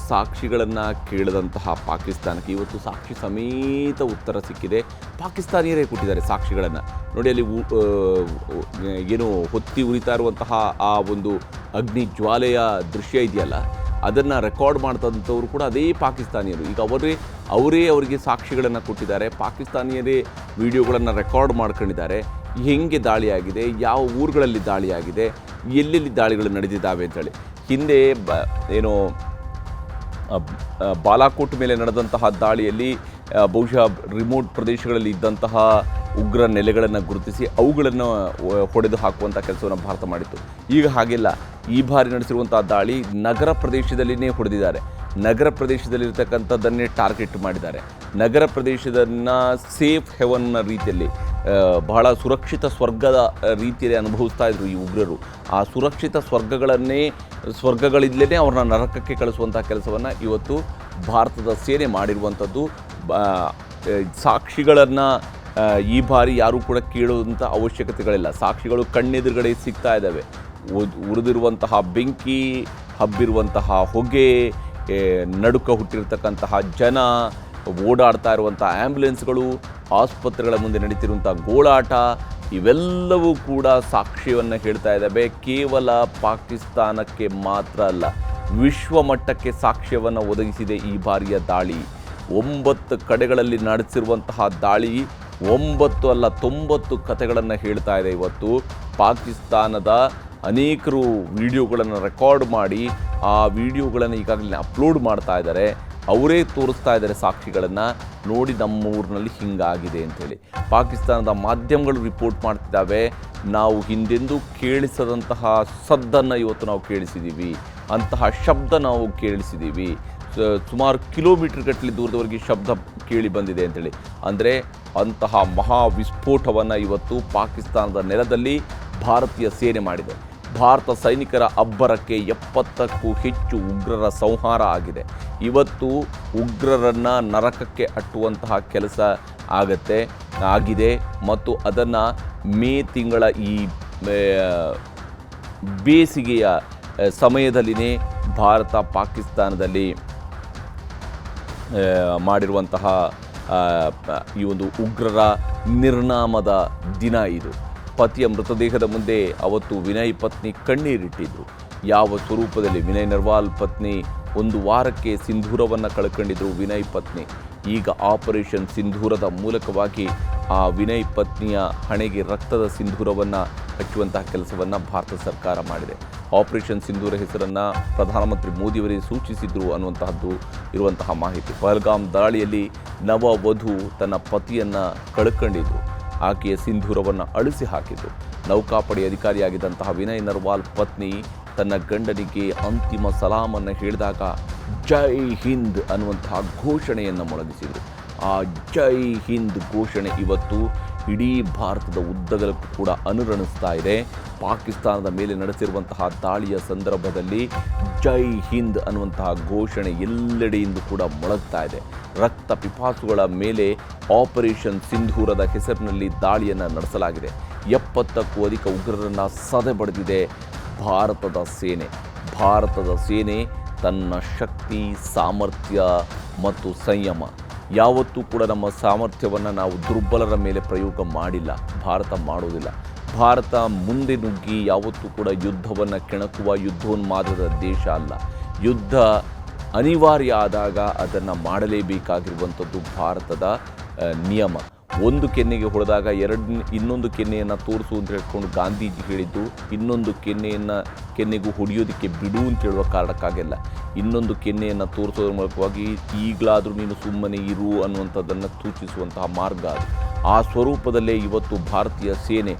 Speaker 1: ಸಾಕ್ಷಿಗಳನ್ನು ಕೇಳಿದಂತಹ ಪಾಕಿಸ್ತಾನಕ್ಕೆ ಇವತ್ತು ಸಾಕ್ಷಿ ಸಮೇತ ಉತ್ತರ ಸಿಕ್ಕಿದೆ. ಪಾಕಿಸ್ತಾನಿಯರೇ ಕೊಟ್ಟಿದ್ದಾರೆ ಸಾಕ್ಷಿಗಳನ್ನು. ನೋಡಿ, ಅಲ್ಲಿ ಏನು ಹೊತ್ತಿ ಉರಿತಾ ಇರುವಂತಹ ಆ ಒಂದು ಅಗ್ನಿ ಜ್ವಾಲೆಯ ದೃಶ್ಯ ಇದೆಯಲ್ಲ, ಅದನ್ನು ರೆಕಾರ್ಡ್ ಮಾಡ್ತಂಥವ್ರು ಕೂಡ ಅದೇ ಪಾಕಿಸ್ತಾನಿಯರು. ಈಗ ಅವರೇ ಅವರಿಗೆ ಸಾಕ್ಷಿಗಳನ್ನು ಕೊಟ್ಟಿದ್ದಾರೆ. ಪಾಕಿಸ್ತಾನಿಯರೇ ವಿಡಿಯೋಗಳನ್ನು ರೆಕಾರ್ಡ್ ಮಾಡ್ಕೊಂಡಿದ್ದಾರೆ. ಹೆಂಗೆ ದಾಳಿಯಾಗಿದೆ, ಯಾವ ಊರುಗಳಲ್ಲಿ ದಾಳಿಯಾಗಿದೆ, ಎಲ್ಲೆಲ್ಲಿ ದಾಳಿಗಳು ನಡೆದಿದ್ದಾವೆ ಅಂತೇಳಿ. ಹಿಂದೆ ಏನು ಬಾಲಾಕೋಟ್ ಮೇಲೆ ನಡೆದಂತಹ ದಾಳಿಯಲ್ಲಿ ಬಹುಶಃ ರಿಮೋಟ್ ಪ್ರದೇಶಗಳಲ್ಲಿ ಇದ್ದಂತಹ ಉಗ್ರ ನೆಲೆಗಳನ್ನು ಗುರುತಿಸಿ ಅವುಗಳನ್ನು ಹೊಡೆದು ಹಾಕುವಂಥ ಕೆಲಸವನ್ನು ಭಾರತ ಮಾಡಿತ್ತು. ಈಗ ಹಾಗೆಲ್ಲ. ಈ ಬಾರಿ ನಡೆಸಿರುವಂಥ ದಾಳಿ ನಗರ ಪ್ರದೇಶದಲ್ಲಿಯೇ ಹೊಡೆದಿದ್ದಾರೆ. ನಗರ ಪ್ರದೇಶದಲ್ಲಿರ್ತಕ್ಕಂಥದ್ದನ್ನೇ ಟಾರ್ಗೆಟ್ ಮಾಡಿದ್ದಾರೆ. ನಗರ ಪ್ರದೇಶದನ್ನು ಸೇಫ್ ಹೆವನ್ನ ರೀತಿಯಲ್ಲಿ, ಬಹಳ ಸುರಕ್ಷಿತ ಸ್ವರ್ಗದ ರೀತಿಯಲ್ಲಿ ಅನುಭವಿಸ್ತಾ ಇದ್ರು ಈ ಉಗ್ರರು. ಆ ಸುರಕ್ಷಿತ ಸ್ವರ್ಗಗಳಿಂದಲೇ ಅವ್ರನ್ನ ನರಕಕ್ಕೆ ಕಳಿಸುವಂಥ ಕೆಲಸವನ್ನು ಇವತ್ತು ಭಾರತದ ಸೇನೆ ಮಾಡಿರುವಂಥದ್ದು. ಸಾಕ್ಷಿಗಳನ್ನು ಈ ಬಾರಿ ಯಾರೂ ಕೂಡ ಕೇಳುವಂಥ ಅವಶ್ಯಕತೆಗಳಿಲ್ಲ. ಸಾಕ್ಷಿಗಳು ಕಣ್ಣೆದುರುಗಡೆ ಸಿಗ್ತಾ ಇದ್ದಾವೆ. ಉರಿದಿರುವಂತಹ ಬೆಂಕಿ, ಹಬ್ಬಿರುವಂತಹ ಹೊಗೆ, ನಡುಕ ಹುಟ್ಟಿರ್ತಕ್ಕಂತಹ ಜನ, ಓಡಾಡ್ತಾ ಇರುವಂಥ ಆ್ಯಂಬುಲೆನ್ಸ್ಗಳು, ಆಸ್ಪತ್ರೆಗಳ ಮುಂದೆ ನಡೀತಿರುವಂಥ ಗೋಳಾಟ, ಇವೆಲ್ಲವೂ ಕೂಡ ಸಾಕ್ಷ್ಯವನ್ನು ಹೇಳ್ತಾ ಇದ್ದಾವೆ. ಕೇವಲ ಪಾಕಿಸ್ತಾನಕ್ಕೆ ಮಾತ್ರ ಅಲ್ಲ, ವಿಶ್ವಮಟ್ಟಕ್ಕೆ ಸಾಕ್ಷ್ಯವನ್ನು ಒದಗಿಸಿದೆ ಈ ಬಾರಿಯ ದಾಳಿ. 9 ಕಡೆಗಳಲ್ಲಿ ನಡೆಸಿರುವಂತಹ ದಾಳಿ 9 ಅಲ್ಲ 90 ಕಥೆಗಳನ್ನು ಹೇಳ್ತಾ ಇದೆ. ಇವತ್ತು ಪಾಕಿಸ್ತಾನದ ಅನೇಕರು ವಿಡಿಯೋಗಳನ್ನು ರೆಕಾರ್ಡ್ ಮಾಡಿ ಆ ವಿಡಿಯೋಗಳನ್ನು ಈಗಾಗಲೇ ಅಪ್ಲೋಡ್ ಮಾಡ್ತಾ ಇದ್ದಾರೆ. ಅವರೇ ತೋರಿಸ್ತಾ ಇದ್ದಾರೆ ಸಾಕ್ಷಿಗಳನ್ನು, ನೋಡಿ ನಮ್ಮ ಊರಿನಲ್ಲಿ ಹಿಂಗಾಗಿದೆ ಅಂತೇಳಿ. ಪಾಕಿಸ್ತಾನದ ಮಾಧ್ಯಮಗಳು ರಿಪೋರ್ಟ್ ಮಾಡ್ತಿದ್ದಾವೆ, ನಾವು ಹಿಂದೆಂದೂ ಕೇಳಿಸದಂತಹ ಸದ್ದನ್ನು ಇವತ್ತು ನಾವು ಕೇಳಿಸಿದ್ದೀವಿ, ಅಂತಹ ಶಬ್ದ ನಾವು ಕೇಳಿಸಿದ್ದೀವಿ, ಸುಮಾರು ಕಿಲೋಮೀಟರ್ ಗಟ್ಟಲೆ ದೂರದವರೆಗೆ ಶಬ್ದ ಕೇಳಿ ಬಂದಿದೆ ಅಂತೇಳಿ. ಅಂದರೆ ಅಂತಹ ಮಹಾ ವಿಸ್ಫೋಟವನ್ನು ಇವತ್ತು ಪಾಕಿಸ್ತಾನದ ನೆಲದಲ್ಲಿ ಭಾರತೀಯ ಸೇನೆ ಮಾಡಿದೆ. ಭಾರತ ಸೈನಿಕರ ಅಬ್ಬರಕ್ಕೆ 70ಕ್ಕೂ ಹೆಚ್ಚು ಉಗ್ರರ ಸಂಹಾರ ಆಗಿದೆ. ಇವತ್ತು ಉಗ್ರರನ್ನು ನರಕಕ್ಕೆ ಅಟ್ಟುವಂತಹ ಕೆಲಸ ಆಗಿದೆ ಮತ್ತು ಅದನ್ನು ಮೇ ತಿಂಗಳ ಈ ಬೇಸಿಗೆಯ ಸಮಯದಲ್ಲಿನೇ ಭಾರತ ಪಾಕಿಸ್ತಾನದಲ್ಲಿ ಮಾಡಿರುವಂತಹ ಈ ಒಂದು ಉಗ್ರರ ನಿರ್ನಾಮದ ದಿನ ಇದು. ಪತಿಯ ಮೃತದೇಹದ ಮುಂದೆ ಅವತ್ತು ವಿನಯ್ ಪತ್ನಿ ಕಣ್ಣೀರಿಟ್ಟಿದ್ರು. ಯಾವ ಸ್ವರೂಪದಲ್ಲಿ ವಿನಯ್ ನರ್ವಾಲ್ ಪತ್ನಿ 1 ವಾರಕ್ಕೆ ಸಿಂಧೂರವನ್ನು ಕಳ್ಕೊಂಡಿದ್ರು ವಿನಯ್ ಪತ್ನಿ. ಈಗ ಆಪರೇಷನ್ ಸಿಂಧೂರದ ಮೂಲಕವಾಗಿ ಆ ವಿನಯ್ ಪತ್ನಿಯ ಹಣೆಗೆ ರಕ್ತದ ಸಿಂಧೂರವನ್ನು ಹಚ್ಚುವಂತಹ ಕೆಲಸವನ್ನು ಭಾರತ ಸರ್ಕಾರ ಮಾಡಿದೆ. ಆಪರೇಷನ್ ಸಿಂಧೂರ ಹೆಸರನ್ನು ಪ್ರಧಾನಮಂತ್ರಿ ಮೋದಿಯವರಿಗೆ ಸೂಚಿಸಿದ್ರು ಅನ್ನುವಂತಹದ್ದು ಇರುವಂತಹ ಮಾಹಿತಿ. ಪಹಲ್ಗಾಮ್ ದಾಳಿಯಲ್ಲಿ ನವವಧು ತನ್ನ ಪತಿಯನ್ನು ಕಳ್ಕೊಂಡಿದ್ರು. ಆಕೆಯ ಸಿಂಧೂರವನ್ನು ಅಳಿಸಿ ಹಾಕಿದ್ರು. ನೌಕಾಪಡೆ ಅಧಿಕಾರಿಯಾಗಿದ್ದಂತಹ ವಿನಯ್ ನರ್ವಾಲ್ ಪತ್ನಿ ತನ್ನ ಗಂಡನಿಗೆ ಅಂತಿಮ ಸಲಾಮನ್ನು ಹೇಳಿದಾಗ ಜೈ ಹಿಂದ್ ಅನ್ನುವಂತಹ ಘೋಷಣೆಯನ್ನು ಮೊಳಗಿಸಿದರು. ಆ ಜೈ ಹಿಂದ್ ಘೋಷಣೆ ಇವತ್ತು ಇಡೀ ಭಾರತದ ಉದ್ದಗಲಕ್ಕೂ ಕೂಡ ಅನುರಣಿಸ್ತಾ ಇದೆ. ಪಾಕಿಸ್ತಾನದ ಮೇಲೆ ನಡೆಸಿರುವಂತಹ ದಾಳಿಯ ಸಂದರ್ಭದಲ್ಲಿ ಜೈ ಹಿಂದ್ ಅನ್ನುವಂತಹ ಘೋಷಣೆ ಎಲ್ಲೆಡೆಯಿಂದ ಕೂಡ ಮೊಳಗ್ತಾ ಇದೆ. ರಕ್ತ ಪಿಪಾಸುಗಳ ಮೇಲೆ ಆಪರೇಷನ್ ಸಿಂಧೂರದ ಹೆಸರಿನಲ್ಲಿ ದಾಳಿಯನ್ನು ನಡೆಸಲಾಗಿದೆ. 70ಕ್ಕೂ ಅಧಿಕ ಉಗ್ರರನ್ನು ಸದೆಬಡಿದಿದೆ ಭಾರತದ ಸೇನೆ ತನ್ನ ಶಕ್ತಿ, ಸಾಮರ್ಥ್ಯ ಮತ್ತು ಸಂಯಮ. ಯಾವತ್ತೂ ಕೂಡ ನಮ್ಮ ಸಾಮರ್ಥ್ಯವನ್ನು ನಾವು ದುರ್ಬಲರ ಮೇಲೆ ಪ್ರಯೋಗ ಮಾಡಿಲ್ಲ, ಭಾರತ ಮಾಡುವುದಿಲ್ಲ. ಭಾರತ ಮುಂದೆ ನುಗ್ಗಿ ಯಾವತ್ತೂ ಕೂಡ ಯುದ್ಧವನ್ನು ಕೆಣಕುವ ಯುದ್ಧೋನ್ಮಾದದ ದೇಶ ಅಲ್ಲ. ಯುದ್ಧ ಅನಿವಾರ್ಯ ಆದಾಗ ಅದನ್ನು ಮಾಡಲೇಬೇಕಾಗಿರುವಂಥದ್ದು ಭಾರತದ ನಿಯಮ. ಒಂದು ಕೆನ್ನೆಗೆ ಹೊಡೆದಾಗ ಇನ್ನೊಂದು ಕೆನ್ನೆಯನ್ನು ತೋರಿಸು ಅಂತ ಹೇಳ್ಕೊಂಡು ಗಾಂಧೀಜಿ ಹೇಳಿದ್ದು, ಇನ್ನೊಂದು ಕೆನ್ನೆಗೂ ಹೊಡೆಯೋದಕ್ಕೆ ಬಿಡು ಅಂತ ಹೇಳುವ ಕಾರಣಕ್ಕಾಗಿಲ್ಲ. ಇನ್ನೊಂದು ಕೆನ್ನೆಯನ್ನು ತೋರಿಸೋದ್ರ ಮೂಲಕವಾಗಿ ಈಗಲಾದರೂ ನೀನು ಸುಮ್ಮನೆ ಇರು ಅನ್ನುವಂಥದ್ದನ್ನು ಸೂಚಿಸುವಂತಹ ಮಾರ್ಗ ಅದು. ಆ ಸ್ವರೂಪದಲ್ಲೇ ಇವತ್ತು ಭಾರತೀಯ ಸೇನೆ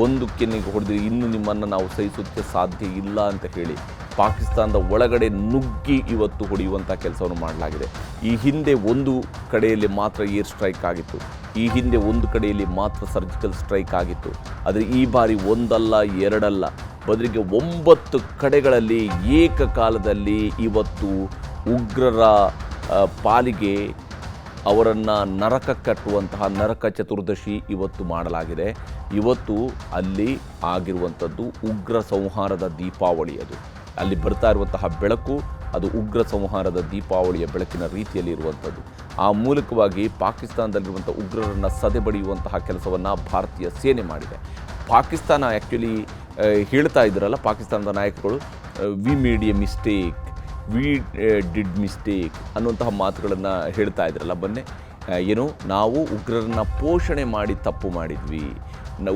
Speaker 1: ಒಂದು ಕೆನ್ನೆಗೆ ಹೊಡೆದರೆ ಇನ್ನು ನಿಮ್ಮನ್ನು ನಾವು ಸಹಿಸೋದಕ್ಕೆ ಸಾಧ್ಯ ಇಲ್ಲ ಅಂತ ಹೇಳಿ ಪಾಕಿಸ್ತಾನದ ಒಳಗಡೆ ನುಗ್ಗಿ ಇವತ್ತು ಹೊಡೆಯುವಂಥ ಕೆಲಸವನ್ನು ಮಾಡಲಾಗಿದೆ. ಈ ಹಿಂದೆ ಒಂದು ಕಡೆಯಲ್ಲಿ ಮಾತ್ರ ಏರ್ ಸ್ಟ್ರೈಕ್ ಆಗಿತ್ತು, ಈ ಹಿಂದೆ ಒಂದು ಕಡೆಯಲ್ಲಿ ಮಾತ್ರ ಸರ್ಜಿಕಲ್ ಸ್ಟ್ರೈಕ್ ಆಗಿತ್ತು. ಆದರೆ ಈ ಬಾರಿ ಒಂದಲ್ಲ ಎರಡಲ್ಲ, ಬದಲಿಗೆ 9 ಕಡೆಗಳಲ್ಲಿ ಏಕಕಾಲದಲ್ಲಿ ಇವತ್ತು ಉಗ್ರರ ಪಾಲಿಗೆ ಅವರನ್ನು ನರಕ ಕಟ್ಟುವಂತಹ ನರಕ ಚತುರ್ದಶಿ ಇವತ್ತು ಮಾಡಲಾಗಿದೆ. ಇವತ್ತು ಅಲ್ಲಿ ಆಗಿರುವಂಥದ್ದು ಉಗ್ರ ಸಂಹಾರದ ದೀಪಾವಳಿ. ಅಲ್ಲಿ ಬರ್ತಾ ಇರುವಂತಹ ಬೆಳಕು ಅದು ಉಗ್ರ ಸಂಹಾರದ ದೀಪಾವಳಿಯ ಬೆಳಕಿನ ರೀತಿಯಲ್ಲಿ ಇರುವಂಥದ್ದು. ಆ ಮೂಲಕವಾಗಿ ಪಾಕಿಸ್ತಾನದಲ್ಲಿರುವಂಥ ಉಗ್ರರನ್ನು ಸದೆಬಡಿಯುವಂತಹ ಕೆಲಸವನ್ನು ಭಾರತೀಯ ಸೇನೆ ಮಾಡಿದೆ. ಪಾಕಿಸ್ತಾನ ಆ್ಯಕ್ಚುಲಿ ಹೇಳ್ತಾ ಇದ್ರಲ್ಲ ಪಾಕಿಸ್ತಾನದ ನಾಯಕರುಗಳು, we made A mistake, we did mistake ಅನ್ನುವಂತಹ ಮಾತುಗಳನ್ನು ಹೇಳ್ತಾ ಇದ್ರಲ್ಲ. ನಾವು ಉಗ್ರರನ್ನು ಪೋಷಣೆ ಮಾಡಿ ತಪ್ಪು ಮಾಡಿದ್ವಿ,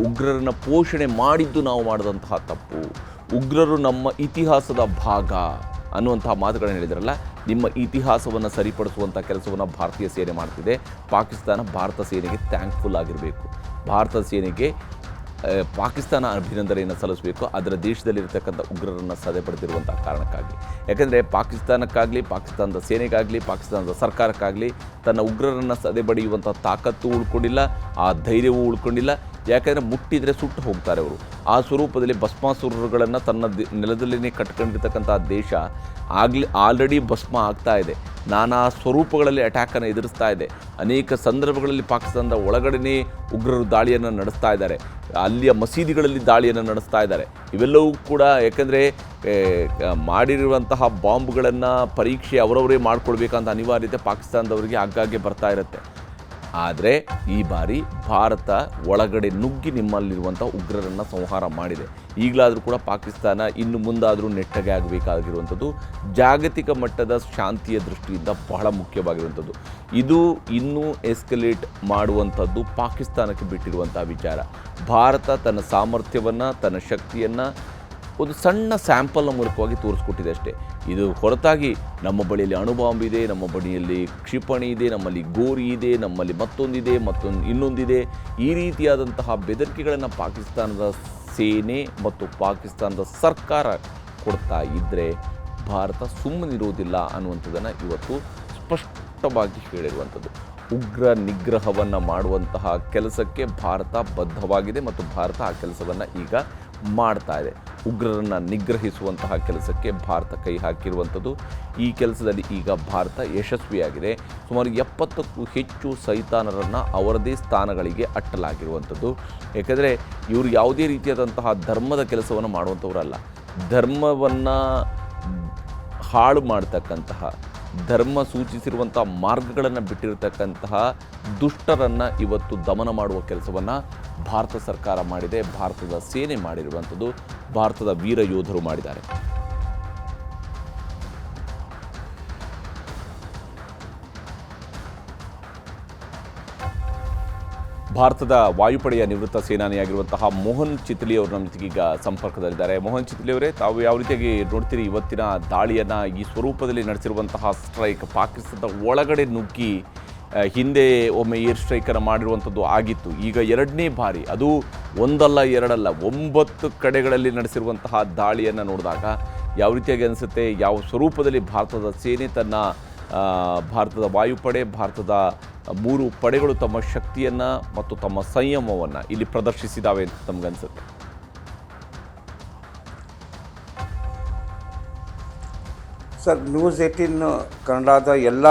Speaker 1: ಉಗ್ರರನ್ನು ಪೋಷಣೆ ಮಾಡಿದ್ದು ನಾವು ಮಾಡಿದಂತಹ ತಪ್ಪು, ಉಗ್ರರು ನಮ್ಮ ಇತಿಹಾಸದ ಭಾಗ ಅನ್ನುವಂತಹ ಮಾತುಗಳನ್ನು ಹೇಳಿದ್ರಲ್ಲ. ನಿಮ್ಮ ಇತಿಹಾಸವನ್ನು ಸರಿಪಡಿಸುವಂಥ ಕೆಲಸವನ್ನು ಭಾರತೀಯ ಸೇನೆ ಮಾಡ್ತಿದೆ. ಪಾಕಿಸ್ತಾನ ಭಾರತ ಸೇನೆಗೆ ಥ್ಯಾಂಕ್ಫುಲ್ ಆಗಿರಬೇಕು. ಭಾರತ ಸೇನೆಗೆ ಪಾಕಿಸ್ತಾನ ಅಭಿನಂದನೆಯನ್ನು ಸಲ್ಲಿಸಬೇಕು, ಅದರ ದೇಶದಲ್ಲಿರ್ತಕ್ಕಂಥ ಉಗ್ರರನ್ನು ಸದೆಪಡೆದಿರುವಂಥ ಕಾರಣಕ್ಕಾಗಿ. ಯಾಕೆಂದರೆ ಪಾಕಿಸ್ತಾನಕ್ಕಾಗಲಿ, ಪಾಕಿಸ್ತಾನದ ಸೇನೆಗಾಗಲಿ, ಪಾಕಿಸ್ತಾನದ ಸರ್ಕಾರಕ್ಕಾಗಲಿ ತನ್ನ ಉಗ್ರರನ್ನು ಸದೆಬಡಿಯುವಂಥ ತಾಕತ್ತು ಉಳ್ಕೊಂಡಿಲ್ಲ, ಆ ಧೈರ್ಯವೂ ಉಳ್ಕೊಂಡಿಲ್ಲ. ಯಾಕೆಂದರೆ ಮುಟ್ಟಿದರೆ ಸುಟ್ಟು ಹೋಗ್ತಾರೆ ಅವರು. ಆ ಸ್ವರೂಪದಲ್ಲಿ ಭಸ್ಮಾಸುರಗಳನ್ನು ತನ್ನ ನೆಲದಲ್ಲಿನೇ ಕಟ್ಕೊಂಡಿರ್ತಕ್ಕಂಥ ದೇಶ ಆಲ್ರೆಡಿ ಭಸ್ಮ ಆಗ್ತಾ ಇದೆ. ನಾನಾ ಸ್ವರೂಪಗಳಲ್ಲಿ ಅಟ್ಯಾಕನ್ನು ಎದುರಿಸ್ತಾ ಇದೆ. ಅನೇಕ ಸಂದರ್ಭಗಳಲ್ಲಿ ಪಾಕಿಸ್ತಾನದ ಒಳಗಡೆನೇ ಉಗ್ರರು ದಾಳಿಯನ್ನು ನಡೆಸ್ತಾ ಇದ್ದಾರೆ, ಅಲ್ಲಿಯ ಮಸೀದಿಗಳಲ್ಲಿ ದಾಳಿಯನ್ನು ನಡೆಸ್ತಾ ಇದ್ದಾರೆ. ಇವೆಲ್ಲವೂ ಕೂಡ ಯಾಕೆಂದರೆ ಮಾಡಿರುವಂತಹ ಬಾಂಬ್ಗಳನ್ನು ಪರೀಕ್ಷೆ ಅವರವರೇ ಮಾಡಿಕೊಳ್ಬೇಕಂತ ಅನಿವಾರ್ಯತೆ ಪಾಕಿಸ್ತಾನದವರಿಗೆ ಆಗಾಗ್ಗೆ ಬರ್ತಾ ಇರುತ್ತೆ. ಆದರೆ ಈ ಬಾರಿ ಭಾರತ ಒಳಗಡೆ ನುಗ್ಗಿ ನಿಮ್ಮಲ್ಲಿರುವಂಥ ಉಗ್ರರನ್ನು ಸಂಹಾರ ಮಾಡಿದೆ. ಈಗಲಾದರೂ ಕೂಡ ಪಾಕಿಸ್ತಾನ ಇನ್ನು ಮುಂದಾದರೂ ನೆಟ್ಟಗೆ ಆಗಬೇಕಾಗಿರುವಂಥದ್ದು ಜಾಗತಿಕ ಮಟ್ಟದ ಶಾಂತಿಯ ದೃಷ್ಟಿಯಿಂದ ಬಹಳ ಮುಖ್ಯವಾಗಿರುವಂಥದ್ದು. ಇದು ಇನ್ನೂ ಎಸ್ಕಲೇಟ್ ಮಾಡುವಂಥದ್ದು ಪಾಕಿಸ್ತಾನಕ್ಕೆ ಬಿಟ್ಟಿರುವಂಥ ವಿಚಾರ. ಭಾರತ ತನ್ನ ಸಾಮರ್ಥ್ಯವನ್ನು, ತನ್ನ ಶಕ್ತಿಯನ್ನು ಒಂದು ಸಣ್ಣ ಸ್ಯಾಂಪಲ್ನ ಮೂಲಕವಾಗಿ ತೋರಿಸ್ಕೊಟ್ಟಿದೆ ಅಷ್ಟೇ. ಇದು ಹೊರತಾಗಿ ನಮ್ಮ ಬಳಿಯಲ್ಲಿ ಅಣುಬಾಂಬ್ ಇದೆ, ನಮ್ಮ ಬಳಿಯಲ್ಲಿ ಕ್ಷಿಪಣಿ ಇದೆ, ನಮ್ಮಲ್ಲಿ ಗೋರಿ ಇದೆ, ನಮ್ಮಲ್ಲಿ ಮತ್ತೊಂದಿದೆ, ಇನ್ನೊಂದಿದೆ, ಈ ರೀತಿಯಾದಂತಹ ಬೆದರಿಕೆಗಳನ್ನು ಪಾಕಿಸ್ತಾನದ ಸೇನೆ ಮತ್ತು ಪಾಕಿಸ್ತಾನದ ಸರ್ಕಾರ ಕೊಡ್ತಾ ಇದ್ದರೆ ಭಾರತ ಸುಮ್ಮನಿರುವುದಿಲ್ಲ ಅನ್ನುವಂಥದ್ದನ್ನು ಇವತ್ತು ಸ್ಪಷ್ಟವಾಗಿ ಹೇಳಿರುವಂಥದ್ದು. ಉಗ್ರ ನಿಗ್ರಹವನ್ನು ಮಾಡುವಂತಹ ಕೆಲಸಕ್ಕೆ ಭಾರತ ಬದ್ಧವಾಗಿದೆ ಮತ್ತು ಭಾರತ ಆ ಕೆಲಸವನ್ನು ಈಗ ಮಾಡ್ತಾ ಇದೆ. ಉಗ್ರರನ್ನು ನಿಗ್ರಹಿಸುವಂತಹ ಕೆಲಸಕ್ಕೆ ಭಾರತ ಕೈ ಹಾಕಿರುವಂಥದ್ದು. ಈ ಕೆಲಸದಲ್ಲಿ ಈಗ ಭಾರತ ಯಶಸ್ವಿಯಾಗಿದೆ. ಸುಮಾರು 70ಕ್ಕೂ ಹೆಚ್ಚು ಸೈತಾನರನ್ನು ಅವರದೇ ಸ್ಥಾನಗಳಿಗೆ ಅಟ್ಟಲಾಗಿರುವಂಥದ್ದು. ಏಕೆಂದರೆ ಇವರು ಯಾವುದೇ ರೀತಿಯಾದಂತಹ ಧರ್ಮದ ಕೆಲಸವನ್ನು ಮಾಡುವಂಥವರಲ್ಲ. ಧರ್ಮವನ್ನು ಹಾಳು ಮಾಡ್ತಕ್ಕಂತಹ, ಧರ್ಮ ಸೂಚಿಸಿರುವಂಥ ಮಾರ್ಗಗಳನ್ನು ಬಿಟ್ಟಿರತಕ್ಕಂತಹ ದುಷ್ಟರನ್ನು ಇವತ್ತು ದಮನ ಮಾಡುವ ಕೆಲಸವನ್ನು ಭಾರತ ಸರ್ಕಾರ ಮಾಡಿದೆ, ಭಾರತದ ಸೇನೆ ಮಾಡಿರುವಂಥದ್ದು, ಭಾರತದ ವೀರ ಯೋಧರು ಮಾಡಿದ್ದಾರೆ. ಭಾರತದ ವಾಯುಪಡೆಯ ನಿವೃತ್ತ ಸೇನಾನಿಯಾಗಿರುವಂತಹ ಮೋಹನ್ ಚಿತ್ಲಿ ಅವರು ನಮ್ಮ ಜೊತೆಗೆ ಈಗ ಸಂಪರ್ಕದಲ್ಲಿದ್ದಾರೆ. ಮೋಹನ್ ಚಿತ್ಲಿ ಅವರೇ, ತಾವು ಯಾವ ರೀತಿಯಾಗಿ ನೋಡ್ತೀರಿ ಇವತ್ತಿನ ದಾಳಿಯನ್ನು, ಈ ಸ್ವರೂಪದಲ್ಲಿ ನಡೆಸಿರುವಂತಹ ಸ್ಟ್ರೈಕ್? ಪಾಕಿಸ್ತಾನದ ಒಳಗಡೆ ನುಗ್ಗಿ ಹಿಂದೆ ಒಮ್ಮೆ ಏರ್ ಸ್ಟ್ರೈಕನ್ನು ಮಾಡಿರುವಂಥದ್ದು ಆಗಿತ್ತು. ಈಗ ಎರಡನೇ ಬಾರಿ, ಅದು ಒಂದಲ್ಲ ಎರಡಲ್ಲ 9 ಕಡೆಗಳಲ್ಲಿ ನಡೆಸಿರುವಂತಹ ದಾಳಿಯನ್ನು ನೋಡಿದಾಗ ಯಾವ ರೀತಿಯಾಗಿ ಅನಿಸುತ್ತೆ? ಯಾವ ಸ್ವರೂಪದಲ್ಲಿ ಭಾರತದ ಸೇನೆ ತನ್ನ ಭಾರತದ ವಾಯುಪಡೆ, ಭಾರತದ 3 ಪಡೆಗಳು ತಮ್ಮ ಶಕ್ತಿಯನ್ನು ಮತ್ತು ತಮ್ಮ ಸಂಯಮವನ್ನು ಇಲ್ಲಿ ಪ್ರದರ್ಶಿಸಿದಾವೆ ಅಂತ ತಮಗನ್ಸುತ್ತೆ?
Speaker 3: ಸರ್, ನ್ಯೂಸ್ 18 ಕನ್ನಡದ ಎಲ್ಲ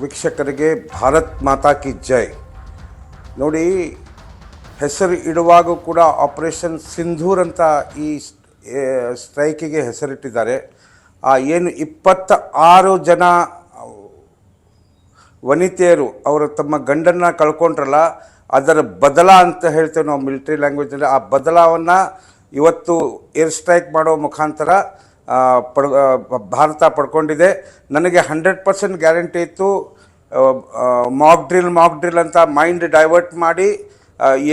Speaker 3: ವೀಕ್ಷಕರಿಗೆ ಭಾರತ್ ಮಾತಾ ಕಿ ಜೈ. ನೋಡಿ, ಹೆಸರು ಇಡುವಾಗ ಕೂಡ ಆಪರೇಷನ್ ಸಿಂಧೂರ್ ಅಂತ ಈ ಸ್ಟ್ರೈಕಿಗೆ ಹೆಸರಿಟ್ಟಿದ್ದಾರೆ. ಏನು 26 ಜನ ವನಿತೆಯರು ಅವರು ತಮ್ಮ ಗಂಡನ್ನು ಕಳ್ಕೊಂಡ್ರಲ್ಲ, ಅದರ ಬದಲ ಅಂತ ಹೇಳ್ತೇವೆ ನಾವು ಮಿಲಿಟರಿ ಲ್ಯಾಂಗ್ವೇಜಲ್ಲಿ. ಆ ಬದಲಾವನ್ನು ಇವತ್ತು ಏರ್ ಸ್ಟ್ರೈಕ್ ಮಾಡೋ ಮುಖಾಂತರ ಭಾರತ ಪಡ್ಕೊಂಡಿದೆ. ನನಗೆ 100% ಗ್ಯಾರಂಟಿ ಇತ್ತು, ಮಾಕ್ ಡ್ರಿಲ್ ಅಂತ ಮೈಂಡ್ ಡೈವರ್ಟ್ ಮಾಡಿ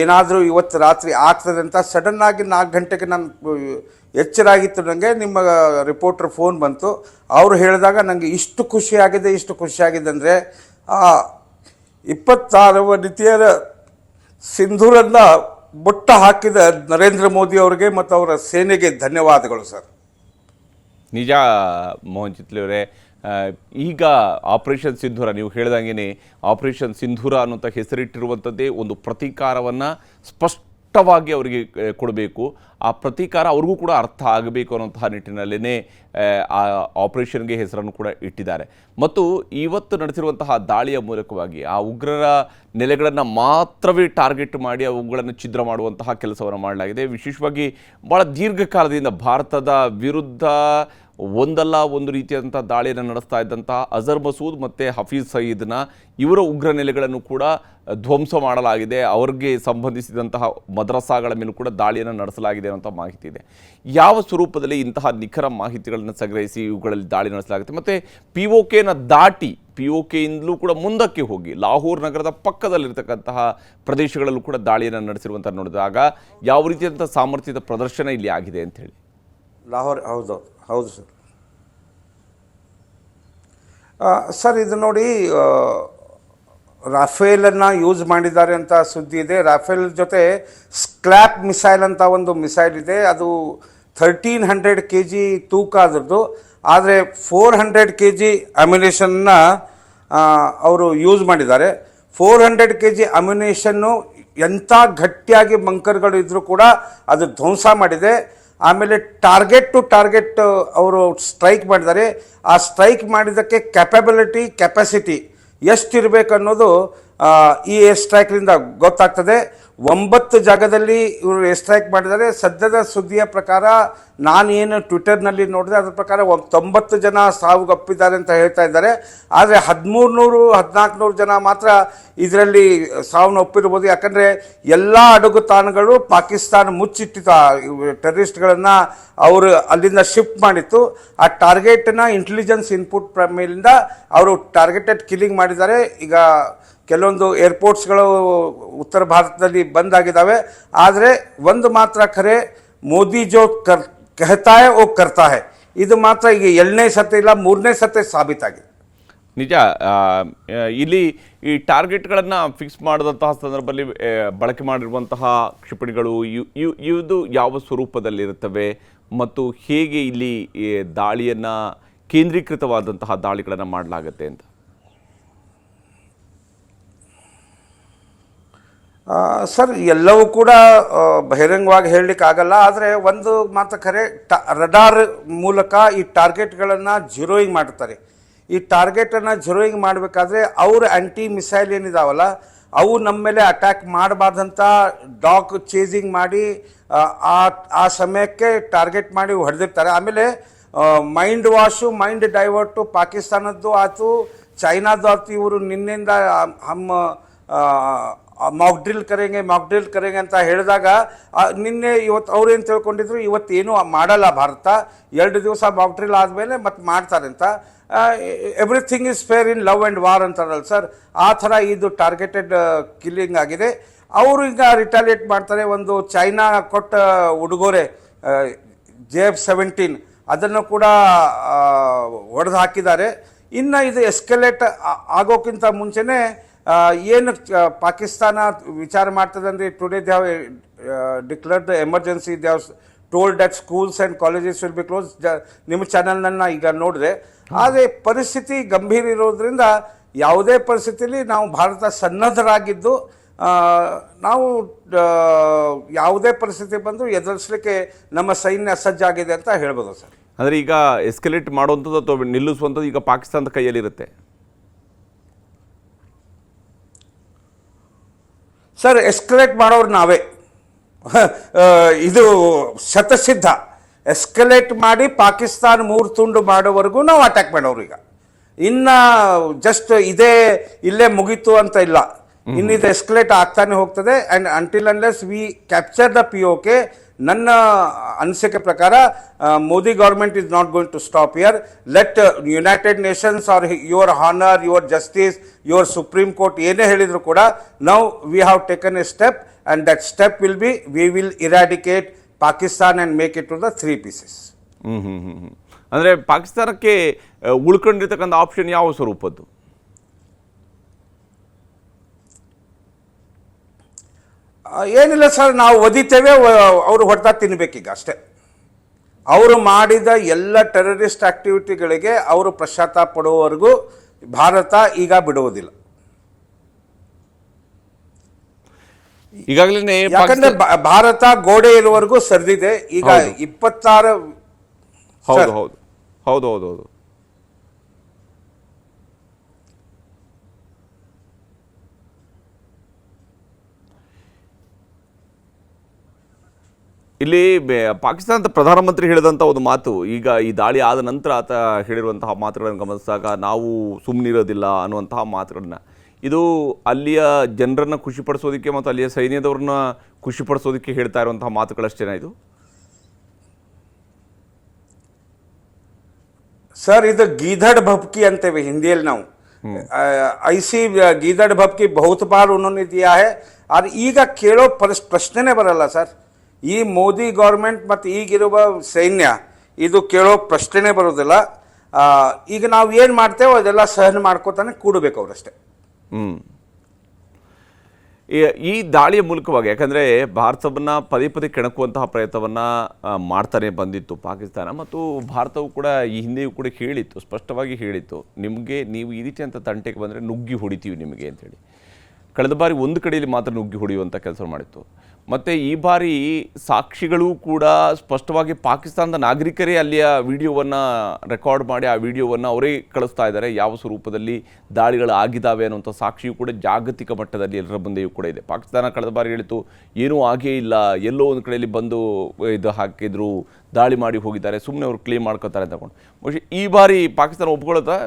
Speaker 3: ಏನಾದರೂ ಇವತ್ತು ರಾತ್ರಿ ಆಗ್ತದೆ ಅಂತ. ಸಡನ್ನಾಗಿ 4 ಗಂಟೆಗೆ ನಾನು ಎಚ್ಚರಾಗಿತ್ತು. ನನಗೆ ನಿಮ್ಮ ರಿಪೋರ್ಟರ್ ಫೋನ್ ಬಂತು. ಅವರು ಹೇಳಿದಾಗ ನನಗೆ ಇಷ್ಟು ಖುಷಿಯಾಗಿದೆ ಅಂದರೆ 26 ವನಿತೆಯರ ಸಿಂಧೂರನ್ನು ಬುಟ್ಟ ಹಾಕಿದ ನರೇಂದ್ರ ಮೋದಿ ಅವರಿಗೆ ಮತ್ತು ಅವರ ಸೇನೆಗೆ ಧನ್ಯವಾದಗಳು ಸರ್.
Speaker 1: ನಿಜ ಮೋಹನ್ ಚಿತ್ಲಿ ಅವರೇ, ಈಗ ಆಪರೇಷನ್ ಸಿಂಧೂರ, ನೀವು ಹೇಳ್ದಂಗೆ ಆಪರೇಷನ್ ಸಿಂಧೂರ ಅನ್ನುವಂಥ ಹೆಸರಿಟ್ಟಿರುವಂಥದ್ದೇ ಒಂದು ಪ್ರತೀಕಾರವನ್ನು ಸ್ಪಷ್ಟವಾಗಿ ಅವರಿಗೆ ಕೊಡಬೇಕು. ಆ ಪ್ರತೀಕಾರ ಅವ್ರಿಗೂ ಕೂಡ ಅರ್ಥ ಆಗಬೇಕು ಅನ್ನೋಂತಹ ನಿಟ್ಟಿನಲ್ಲೇ ಆ ಆಪರೇಷನ್ಗೆ ಹೆಸರನ್ನು ಕೂಡ ಇಟ್ಟಿದ್ದಾರೆ. ಮತ್ತು ಇವತ್ತು ನಡೆಸಿರುವಂತಹ ದಾಳಿಯ ಮೂಲಕವಾಗಿ ಆ ಉಗ್ರರ ನೆಲೆಗಳನ್ನು ಮಾತ್ರವೇ ಟಾರ್ಗೆಟ್ ಮಾಡಿ ಅವುಗಳನ್ನು ಛಿದ್ರ ಮಾಡುವಂತಹ ಕೆಲಸವನ್ನು ಮಾಡಲಾಗಿದೆ. ವಿಶೇಷವಾಗಿ ಭಾಳ ದೀರ್ಘಕಾಲದಿಂದ ಭಾರತದ ವಿರುದ್ಧ ಒಂದಲ್ಲ ಒಂದು ರೀತಿಯಾದಂಥ ದಾಳಿಯನ್ನು ನಡೆಸ್ತಾ ಇದ್ದಂಥ ಅಜರ್ ಮಸೂದ್ ಮತ್ತು ಹಫೀಜ್ ಸಯೀದ್ನ ಇವರ ಉಗ್ರ ನೆಲೆಗಳನ್ನು ಕೂಡ ಧ್ವಂಸ ಮಾಡಲಾಗಿದೆ. ಅವ್ರಿಗೆ ಸಂಬಂಧಿಸಿದಂತಹ ಮದ್ರಸಾಗಳ ಮೇಲೂ ಕೂಡ ದಾಳಿಯನ್ನು ನಡೆಸಲಾಗಿದೆ ಅನ್ನೋಂಥ ಮಾಹಿತಿ ಇದೆ. ಯಾವ ಸ್ವರೂಪದಲ್ಲಿ ಇಂತಹ ನಿಖರ ಮಾಹಿತಿಗಳನ್ನು ಸಂಗ್ರಹಿಸಿ ಇವುಗಳಲ್ಲಿ ದಾಳಿ ನಡೆಸಲಾಗುತ್ತೆ? ಮತ್ತು POKನ ದಾಟಿ POKಯಿಂದಲೂ ಕೂಡ ಮುಂದಕ್ಕೆ ಹೋಗಿ ಲಾಹೋರ್ ನಗರದ ಪಕ್ಕದಲ್ಲಿರ್ತಕ್ಕಂತಹ ಪ್ರದೇಶಗಳಲ್ಲೂ ಕೂಡ ದಾಳಿಯನ್ನು ನಡೆಸಿರುವಂಥ ನೋಡಿದಾಗ ಯಾವ ರೀತಿಯಾದಂಥ ಸಾಮರ್ಥ್ಯದ ಪ್ರದರ್ಶನ ಇಲ್ಲಿ ಆಗಿದೆ ಅಂಥೇಳಿ?
Speaker 3: ಲಾಹೋರ್, ಹೌದು ಸರ್. ಸರ್, ಇದು ನೋಡಿ, ರಾಫೇಲನ್ನು ಯೂಸ್ ಮಾಡಿದ್ದಾರೆ ಅಂತ ಸುದ್ದಿ ಇದೆ. ರಾಫೇಲ್ ಜೊತೆ ಸ್ಕ್ಲ್ಯಾಪ್ ಮಿಸೈಲ್ ಅಂತ ಒಂದು ಮಿಸೈಲ್ ಇದೆ. ಅದು 1300 kg ತೂಕ ಅದರದ್ದು. ಆದರೆ 400 kg ಅಮ್ಯುನೇಷನ್ನ ಅವರು ಯೂಸ್ ಮಾಡಿದ್ದಾರೆ. 400 kg ಅಮ್ಯುನೇಷನ್ನು ಎಂಥ ಗಟ್ಟಿಯಾಗಿ ಬಂಕರ್ಗಳು ಇದ್ದರೂ ಕೂಡ ಅದು ಧ್ವಂಸ ಮಾಡಿದೆ. ಆಮೇಲೆ ಟಾರ್ಗೆಟ್ ಟು ಟಾರ್ಗೆಟ್ ಅವರು ಸ್ಟ್ರೈಕ್ ಮಾಡಿದ್ದಾರೆ. ಆ ಸ್ಟ್ರೈಕ್ ಮಾಡಿದ್ದಕ್ಕೆ ಕೆಪಾಸಿಟಿ ಎಷ್ಟಿರಬೇಕು ಅನ್ನೋದು ಈ ಏರ್ ಸ್ಟ್ರೈಕ್ನಿಂದ ಗೊತ್ತಾಗ್ತದೆ. 9 ಜಾಗದಲ್ಲಿ ಇವರು ಏರ್ ಸ್ಟ್ರೈಕ್ ಮಾಡಿದ್ದಾರೆ. ಸದ್ಯದ ಸುದ್ದಿಯ ಪ್ರಕಾರ, ನಾನು ಏನು ಟ್ವಿಟರ್ನಲ್ಲಿ ನೋಡಿದೆ ಅದರ ಪ್ರಕಾರ 90 ಜನ ಸಾವುಗಪ್ಪಿದ್ದಾರೆ ಅಂತ ಹೇಳ್ತಾ ಇದ್ದಾರೆ. ಆದರೆ 1300-1400 ಜನ ಮಾತ್ರ ಇದರಲ್ಲಿ ಸಾವನ್ನು ಒಪ್ಪಿರ್ಬೋದು. ಯಾಕಂದರೆ ಎಲ್ಲ ಅಡಗುತಾಣಗಳು ಪಾಕಿಸ್ತಾನ ಮುಚ್ಚಿಟ್ಟಿತ್ತು. ಟೆರರಿಸ್ಟ್ಗಳನ್ನು ಅವರು ಅಲ್ಲಿಂದ ಶಿಫ್ಟ್ ಮಾಡಿತ್ತು. ಆ ಟಾರ್ಗೆಟ್ನ ಇಂಟೆಲಿಜೆನ್ಸ್ ಇನ್ಪುಟ್ ಮೇಲಿಂದ ಅವರು ಟಾರ್ಗೆಟೆಡ್ ಕಿಲ್ಲಿಂಗ್ ಮಾಡಿದ್ದಾರೆ. ಈಗ ಕೆಲವೊಂದು ಏರ್ಪೋರ್ಟ್ಸ್ಗಳು ಉತ್ತರ ಭಾರತದಲ್ಲಿ ಬಂದ್ ಆಗಿದ್ದಾವೆ. ಆದರೆ ಒಂದು ಮಾತ್ರ ಖರೆ, ಮೋದಿ ಜೋ कहता है वो करता है. ಇದು ಮಾತ್ರ ಈಗ 2ನೇ ಸತಿ ಇಲ್ಲ 3ನೇ ಸತಿ ಸಾಬೀತಾಗಿದೆ.
Speaker 1: ನಿಜ. ಇಲ್ಲಿ ಈ ಟಾರ್ಗೆಟ್ಗಳನ್ನು ಫಿಕ್ಸ್ ಮಾಡಿದಂತಹ ಸಂದರ್ಭದಲ್ಲಿ ಬಳಕೆ ಮಾಡಿರುವಂತಹ ಕ್ಷಿಪಣಿಗಳು ಇದು ಯಾವ ಸ್ವರೂಪದಲ್ಲಿರುತ್ತವೆ ಮತ್ತು ಹೇಗೆ ಇಲ್ಲಿ ಈ ದಾಳಿಯನ್ನು ಕೇಂದ್ರೀಕೃತವಾದಂತಹ ದಾಳಿಗಳನ್ನು ಮಾಡಲಾಗುತ್ತೆ ಅಂತ?
Speaker 3: ಸರ್, ಎಲ್ಲವೂ ಕೂಡ ಬಹಿರಂಗವಾಗಿ ಹೇಳಲಿಕ್ಕೆ ಆಗಲ್ಲ. ಆದರೆ ಒಂದು ಮಾತ್ರ ಖರೆ, ರಡಾರ್ ಮೂಲಕ ಈ ಟಾರ್ಗೆಟ್ಗಳನ್ನು ಝೀರೋಯಿಂಗ್ ಮಾಡ್ತಾರೆ. ಈ ಟಾರ್ಗೆಟನ್ನು ಝೀರೋಯಿಂಗ್ ಮಾಡಬೇಕಾದ್ರೆ ಅವ್ರ ಆ್ಯಂಟಿ ಮಿಸೈಲ್ ಏನಿದಾವಲ್ಲ ಅವು ನಮ್ಮ ಮೇಲೆ ಅಟ್ಯಾಕ್ ಮಾಡಬಾರ್ದಂತ ಡಾಗ್ ಚೇಸಿಂಗ್ ಮಾಡಿ ಆ ಸಮಯಕ್ಕೆ ಟಾರ್ಗೆಟ್ ಮಾಡಿ ಹೊಡೆದಿರ್ತಾರೆ. ಆಮೇಲೆ ಮೈಂಡ್ ವಾಶು, ಮೈಂಡ್ ಡೈವರ್ಟು ಪಾಕಿಸ್ತಾನದ್ದು ಆಯ್ತು, ಚೈನಾದ್ದು ಆಯ್ತು. ಇವರು ನಿನ್ನೆಯಿಂದ ಮಾಕ್ ಡ್ರಿಲ್ ಕರೆಂಗೆ ಅಂತ ಹೇಳಿದಾಗ ನಿನ್ನೆ ಇವತ್ತು ಅವ್ರೇನು ತಿಳ್ಕೊಂಡಿದ್ರು, ಇವತ್ತು ಏನೂ ಮಾಡಲ್ಲ ಭಾರತ, 2 ದಿವಸ ಮಾಕ್ ಡ್ರಿಲ್ ಆದಮೇಲೆ ಮತ್ತೆ ಮಾಡ್ತಾರೆ ಅಂತ. Everything is fair in love and war ಅಂತಾರಲ್ಲ ಸರ್, ಆ ಥರ ಇದು ಟಾರ್ಗೆಟೆಡ್ ಕಿಲ್ಲಿಂಗ್ ಆಗಿದೆ. ಅವರು ಈಗ ರಿಟಾಲಿಯೇಟ್ ಮಾಡ್ತಾರೆ. ಒಂದು ಚೈನಾ ಕೊಟ್ಟ ಉಡುಗೊರೆ JF-17 ಅದನ್ನು ಕೂಡ ಹೊಡೆದು ಹಾಕಿದ್ದಾರೆ. ಇನ್ನು ಇದು ಎಸ್ಕಲೇಟ್ ಆಗೋಕ್ಕಿಂತ ಮುಂಚೆನೇ ಏನು ಪಾಕಿಸ್ತಾನ ವಿಚಾರ ಮಾಡ್ತದೆ ಅಂದರೆ, today they have declared the emergency. They have told that schools and colleges will be close. ನಿಮ್ಮ ಚಾನಲ್ನನ್ನು ಈಗ ನೋಡಿದೆ. ಆದರೆ ಪರಿಸ್ಥಿತಿ ಗಂಭೀರ ಇರೋದ್ರಿಂದ ಯಾವುದೇ ಪರಿಸ್ಥಿತಿಯಲ್ಲಿ ನಾವು ಭಾರತ ಸನ್ನದ್ಧರಾಗಿದ್ದು ನಾವು ಯಾವುದೇ ಪರಿಸ್ಥಿತಿ ಬಂದರೂ ಎದುರಿಸಲಿಕ್ಕೆ ನಮ್ಮ ಸೈನ್ಯ ಸಜ್ಜಾಗಿದೆ ಅಂತ ಹೇಳ್ಬೋದು ಸರ್.
Speaker 1: ಅಂದರೆ ಈಗ ಎಸ್ಕಲೇಟ್ ಮಾಡುವಂಥದ್ದು ಅಥವಾ ನಿಲ್ಲಿಸುವಂಥದ್ದು ಈಗ ಪಾಕಿಸ್ತಾನದ ಕೈಯಲ್ಲಿರುತ್ತೆ
Speaker 3: ಸರ್. ಎಸ್ಕಲೇಟ್ ಮಾಡೋರು ನಾವೇ. ಇದು ಶತಸಿದ್ಧ. ಎಸ್ಕಲೇಟ್ ಮಾಡಿ ಪಾಕಿಸ್ತಾನ 3 ತುಂಡು ಮಾಡೋವರೆಗೂ ನಾವು ಅಟ್ಯಾಕ್ ಮಾಡೋರು. ಈಗ ಇನ್ನು ಜಸ್ಟ್ ಇಲ್ಲೇ ಮುಗೀತು ಅಂತ ಇಲ್ಲ, ಇನ್ನಿದು ಎಸ್ಕಲೇಟ್ ಆಗ್ತಾನೆ ಹೋಗ್ತದೆ. And until unless we capture the POK, ನನ್ನ ಅನಿಸಿಕೆ ಪ್ರಕಾರ Modi government is not going to stop here. Let United Nations or your honour, your justice, your supreme court ಏನೇ ಹೇಳಿದ್ರು ಕೂಡ now we have taken a step and that step will be we will eradicate Pakistan and make it to the 3 pieces.
Speaker 1: ಅಂದರೆ ಪಾಕಿಸ್ತಾನಕ್ಕೆ ಉಳ್ಕೊಂಡಿರ್ತಕ್ಕಂಥ option ಯಾವ ಸ್ವರೂಪದ್ದು?
Speaker 3: ಏನಿಲ್ಲ sir, ನಾವು ಒದಿತೇವೆ, ಅವರು ಹೊಡೆತ ತಿನ್ನಬೇಕೀಗ ಅಷ್ಟೇ. ಅವರು ಮಾಡಿದ ಎಲ್ಲ ಟೆರರಿಸ್ಟ್ ಆಕ್ಟಿವಿಟಿಗಳಿಗೆ ಅವರು ಪಶ್ಚಾತ್ತಾಪ ಪಡುವವರೆಗೂ ಭಾರತ ಈಗ ಬಿಡುವುದಿಲ್ಲ.
Speaker 1: ಈಗಾಗಲೇ
Speaker 3: ಯಾಕಂದ್ರೆ ಭಾರತ ಗೋಡೆ ಇರುವವರೆಗೂ ಸರಿದಿದೆ. ಈಗ 26
Speaker 1: ಹೌದು ಹೌದು ಹೌದು ಹೌದು ಹೌದು ಇಲ್ಲಿ ಪಾಕಿಸ್ತಾನದ ಪ್ರಧಾನಮಂತ್ರಿ ಹೇಳಿದಂಥ ಒಂದು ಮಾತು, ಈಗ ಈ ದಾಳಿ ಆದ ನಂತರ ಆತ ಹೇಳಿರುವಂತಹ ಮಾತುಗಳನ್ನು ಗಮನಿಸಿದಾಗ ನಾವು ಸುಮ್ಮನಿರೋದಿಲ್ಲ ಅನ್ನುವಂತಹ ಮಾತುಗಳನ್ನ, ಇದು ಅಲ್ಲಿಯ ಜನರನ್ನು ಖುಷಿಪಡಿಸೋದಕ್ಕೆ ಮತ್ತು ಅಲ್ಲಿಯ ಸೈನ್ಯದವ್ರನ್ನ ಖುಷಿಪಡಿಸೋದಕ್ಕೆ ಹೇಳ್ತಾ ಇರುವಂತಹ ಮಾತುಗಳಷ್ಟೇನಾ ಇದು?
Speaker 3: ಸರ್, ಇದು ಗೀಧಡ್ ಭಬ್ಕಿ ಅಂತೇವೆ ಹಿಂದಿಯಲ್ಲಿ ನಾವು. ಐಸಿ ಗೀಧಡ್ ಭಬ್ಕಿ ಬಹುತ್ ಬಾರ್ ಉನ್ನೋನೆ ದಿಯಾ ಹೈ. ಆದ್ರೆ ಈಗ ಕೇಳೋ ಪ್ರಶ್ನೆನೇ ಬರಲ್ಲ ಸರ್. ಈ ಮೋದಿ ಗೌರ್ಮೆಂಟ್ ಮತ್ತು ಈಗಿರುವ ಸೈನ್ಯ ಇದು ಕೇಳೋ ಪ್ರಶ್ನೆನೇ ಬರೋದಿಲ್ಲ. ಈಗ ನಾವು ಏನು ಮಾಡ್ತೇವೋ ಅದೆಲ್ಲ ಸಹನೆ ಮಾಡ್ಕೋತಾನೆ ಕೂಡಬೇಕು ಅವರಷ್ಟೇ.
Speaker 1: ಈ ದಾಳಿಯ ಮೂಲಕವಾಗಿ, ಯಾಕಂದರೆ ಭಾರತವನ್ನು ಪದೇ ಪದೇ ಕೆಣಕುವಂತಹ ಪ್ರಯತ್ನವನ್ನು ಮಾಡ್ತಾನೆ ಬಂದಿತ್ತು ಪಾಕಿಸ್ತಾನ, ಮತ್ತು ಭಾರತವು ಕೂಡ ಈ ಹಿಂದೆಯೂ ಕೂಡ ಹೇಳಿತ್ತು, ಸ್ಪಷ್ಟವಾಗಿ ಹೇಳಿತ್ತು, ನೀವು ಈ ರೀತಿ ಅಂತ ತಂಟೆಗೆ ಬಂದರೆ ನುಗ್ಗಿ ಹೊಡಿತೀವಿ ನಿಮಗೆ ಅಂತೇಳಿ. ಕಳೆದ ಬಾರಿ ಒಂದು ಕಡೆಯಲ್ಲಿ ಮಾತ್ರ ನುಗ್ಗಿ ಹೊಡೆಯುವಂಥ ಕೆಲಸ ಮಾಡಿತ್ತು. ಮತ್ತು ಈ ಬಾರಿ ಸಾಕ್ಷಿಗಳು ಕೂಡ ಸ್ಪಷ್ಟವಾಗಿ ಪಾಕಿಸ್ತಾನದ ನಾಗರಿಕರೇ ಅಲ್ಲಿಯ ವಿಡಿಯೋವನ್ನು ರೆಕಾರ್ಡ್ ಮಾಡಿ ಆ ವಿಡಿಯೋವನ್ನು ಅವರೇ ಕಳಿಸ್ತಾ ಇದ್ದಾರೆ. ಯಾವ ಸ್ವರೂಪದಲ್ಲಿ ದಾಳಿಗಳು ಆಗಿದ್ದಾವೆ ಅನ್ನುವಂಥ ಸಾಕ್ಷಿಯೂ ಕೂಡ ಜಾಗತಿಕ ಮಟ್ಟದಲ್ಲಿ ಎಲ್ಲರ ಮುಂದೆಯೂ ಕೂಡ ಇದೆ. ಪಾಕಿಸ್ತಾನ ಕಳೆದ ಬಾರಿ ಹೇಳಿತು ಏನೂ ಆಗೇ ಇಲ್ಲ, ಎಲ್ಲೋ ಒಂದು ಕಡೆಯಲ್ಲಿ ಬಂದು ಇದು ಹಾಕಿದ್ರು, ದಾಳಿ ಮಾಡಿ ಹೋಗಿದ್ದಾರೆ, ಸುಮ್ಮನೆ ಅವರು ಕ್ಲೇಮ್ ಮಾಡ್ಕೋತಾರೆ ಅಂತ ತಗೊಂಡು. ಬಹುಶಃ ಈ ಬಾರಿ ಪಾಕಿಸ್ತಾನ ಒಪ್ಕೊಳ್ಳುತ್ತಾ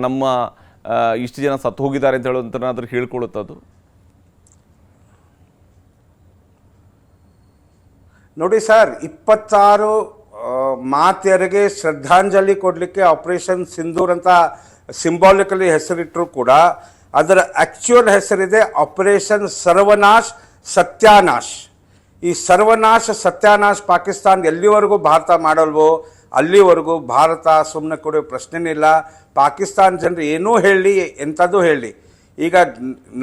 Speaker 1: ನಮ್ಮ ಇಷ್ಟು ಜನ ಸತ್ತು ಹೋಗಿದ್ದಾರೆ ಅಂತ ಹೇಳೋಂಥನಾದ್ರೂ ಹೇಳ್ಕೊಳ್ಳುತ್ತದು?
Speaker 3: ನೋಡಿ ಸರ್, 26 ಮಾತೆಯರಿಗೆ ಶ್ರದ್ಧಾಂಜಲಿ ಕೊಡಲಿಕ್ಕೆ ಆಪರೇಷನ್ ಸಿಂಧೂರ್ ಅಂತ ಸಿಂಬಾಲಿಕಲಿ ಹೆಸರಿಟ್ಟರು ಕೂಡ ಅದರ ಆ್ಯಕ್ಚುಯಲ್ ಹೆಸರಿದೆ ಆಪರೇಷನ್ ಸರ್ವನಾಶ್ ಸತ್ಯಾನಾಶ್. ಈ ಸರ್ವನಾಶ ಸತ್ಯಾನಾಶ ಪಾಕಿಸ್ತಾನ ಎಲ್ಲಿವರೆಗೂ ಭಾರತ ಮಾಡಲ್ವೋ ಅಲ್ಲಿವರೆಗೂ ಭಾರತ ಸುಮ್ಮನೆ ಕೊಡೋ ಪ್ರಶ್ನೆನೇ ಇಲ್ಲ. ಪಾಕಿಸ್ತಾನ ಜನರು ಏನೂ ಹೇಳಿ ಎಂಥದ್ದು ಹೇಳಿ, ಈಗ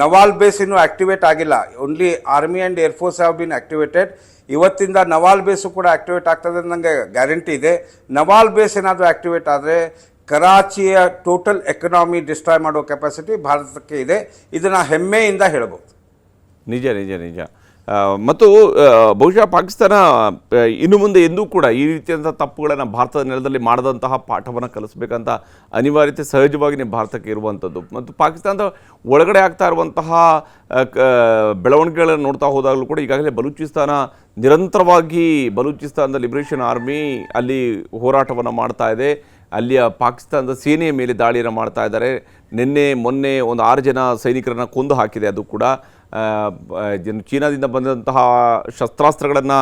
Speaker 3: ನವಾಲ್ ಬೇಸ್ ಇನ್ನೂ ಆ್ಯಕ್ಟಿವೇಟ್ ಆಗಿಲ್ಲ. Only army and air force have been activated. ಇವತ್ತಿಂದ ನವಾಲ್ ಬೇಸು ಕೂಡ ಆ್ಯಕ್ಟಿವೇಟ್ ಆಗ್ತದೆ ಅಂತ ನನಗೆ ಗ್ಯಾರಂಟಿ ಇದೆ. ನವಾಲ್ ಬೇಸ್ ಏನಾದರೂ ಆ್ಯಕ್ಟಿವೇಟ್ ಆದರೆ ಕರಾಚಿಯ ಟೋಟಲ್ ಎಕನಾಮಿ ಡಿಸ್ಟ್ರಾಯ್ ಮಾಡೋ ಕೆಪಾಸಿಟಿ ಭಾರತಕ್ಕೆ ಇದೆ. ಇದನ್ನು ಹೆಮ್ಮೆಯಿಂದ ಹೇಳ್ಬೋದು.
Speaker 1: ನಿಜ ನಿಜ ನಿಜ. ಮತ್ತು ಬಹುಶಃ ಪಾಕಿಸ್ತಾನ ಇನ್ನು ಮುಂದೆ ಎಂದೂ ಕೂಡ ಈ ರೀತಿಯಾದಂಥ ತಪ್ಪುಗಳನ್ನು ಭಾರತದ ನೆಲದಲ್ಲಿ ಮಾಡದಂತಹ ಪಾಠವನ್ನು ಕಲಿಸ್ಬೇಕಂತ ಅನಿವಾರ್ಯತೆ ಸಹಜವಾಗಿಯೇ ಭಾರತಕ್ಕೆ ಇರುವಂಥದ್ದು. ಮತ್ತು ಪಾಕಿಸ್ತಾನದ ಒಳಗಡೆ ಆಗ್ತಾ ಇರುವಂತಹ ಬೆಳವಣಿಗೆಗಳನ್ನು ನೋಡ್ತಾ ಹೋದಾಗಲೂ ಕೂಡ ಈಗಾಗಲೇ ನಿರಂತರವಾಗಿ ಬಲೂಚಿಸ್ತಾನದ ಲಿಬರೇಷನ್ ಆರ್ಮಿ ಅಲ್ಲಿ ಹೋರಾಟವನ್ನು ಮಾಡ್ತಾ ಇದೆ. ಅಲ್ಲಿಯ ಪಾಕಿಸ್ತಾನದ ಸೇನೆಯ ಮೇಲೆ ದಾಳಿಯನ್ನು ಮಾಡ್ತಾ ಇದ್ದಾರೆ. ಮೊನ್ನೆ ಒಂದು 6 ಜನ ಸೈನಿಕರನ್ನು ಕೊಂದು ಹಾಕಿದೆ. ಅದು ಕೂಡ ಚೀನಾದಿಂದ ಬಂದಂತಹ ಶಸ್ತ್ರಾಸ್ತ್ರಗಳನ್ನು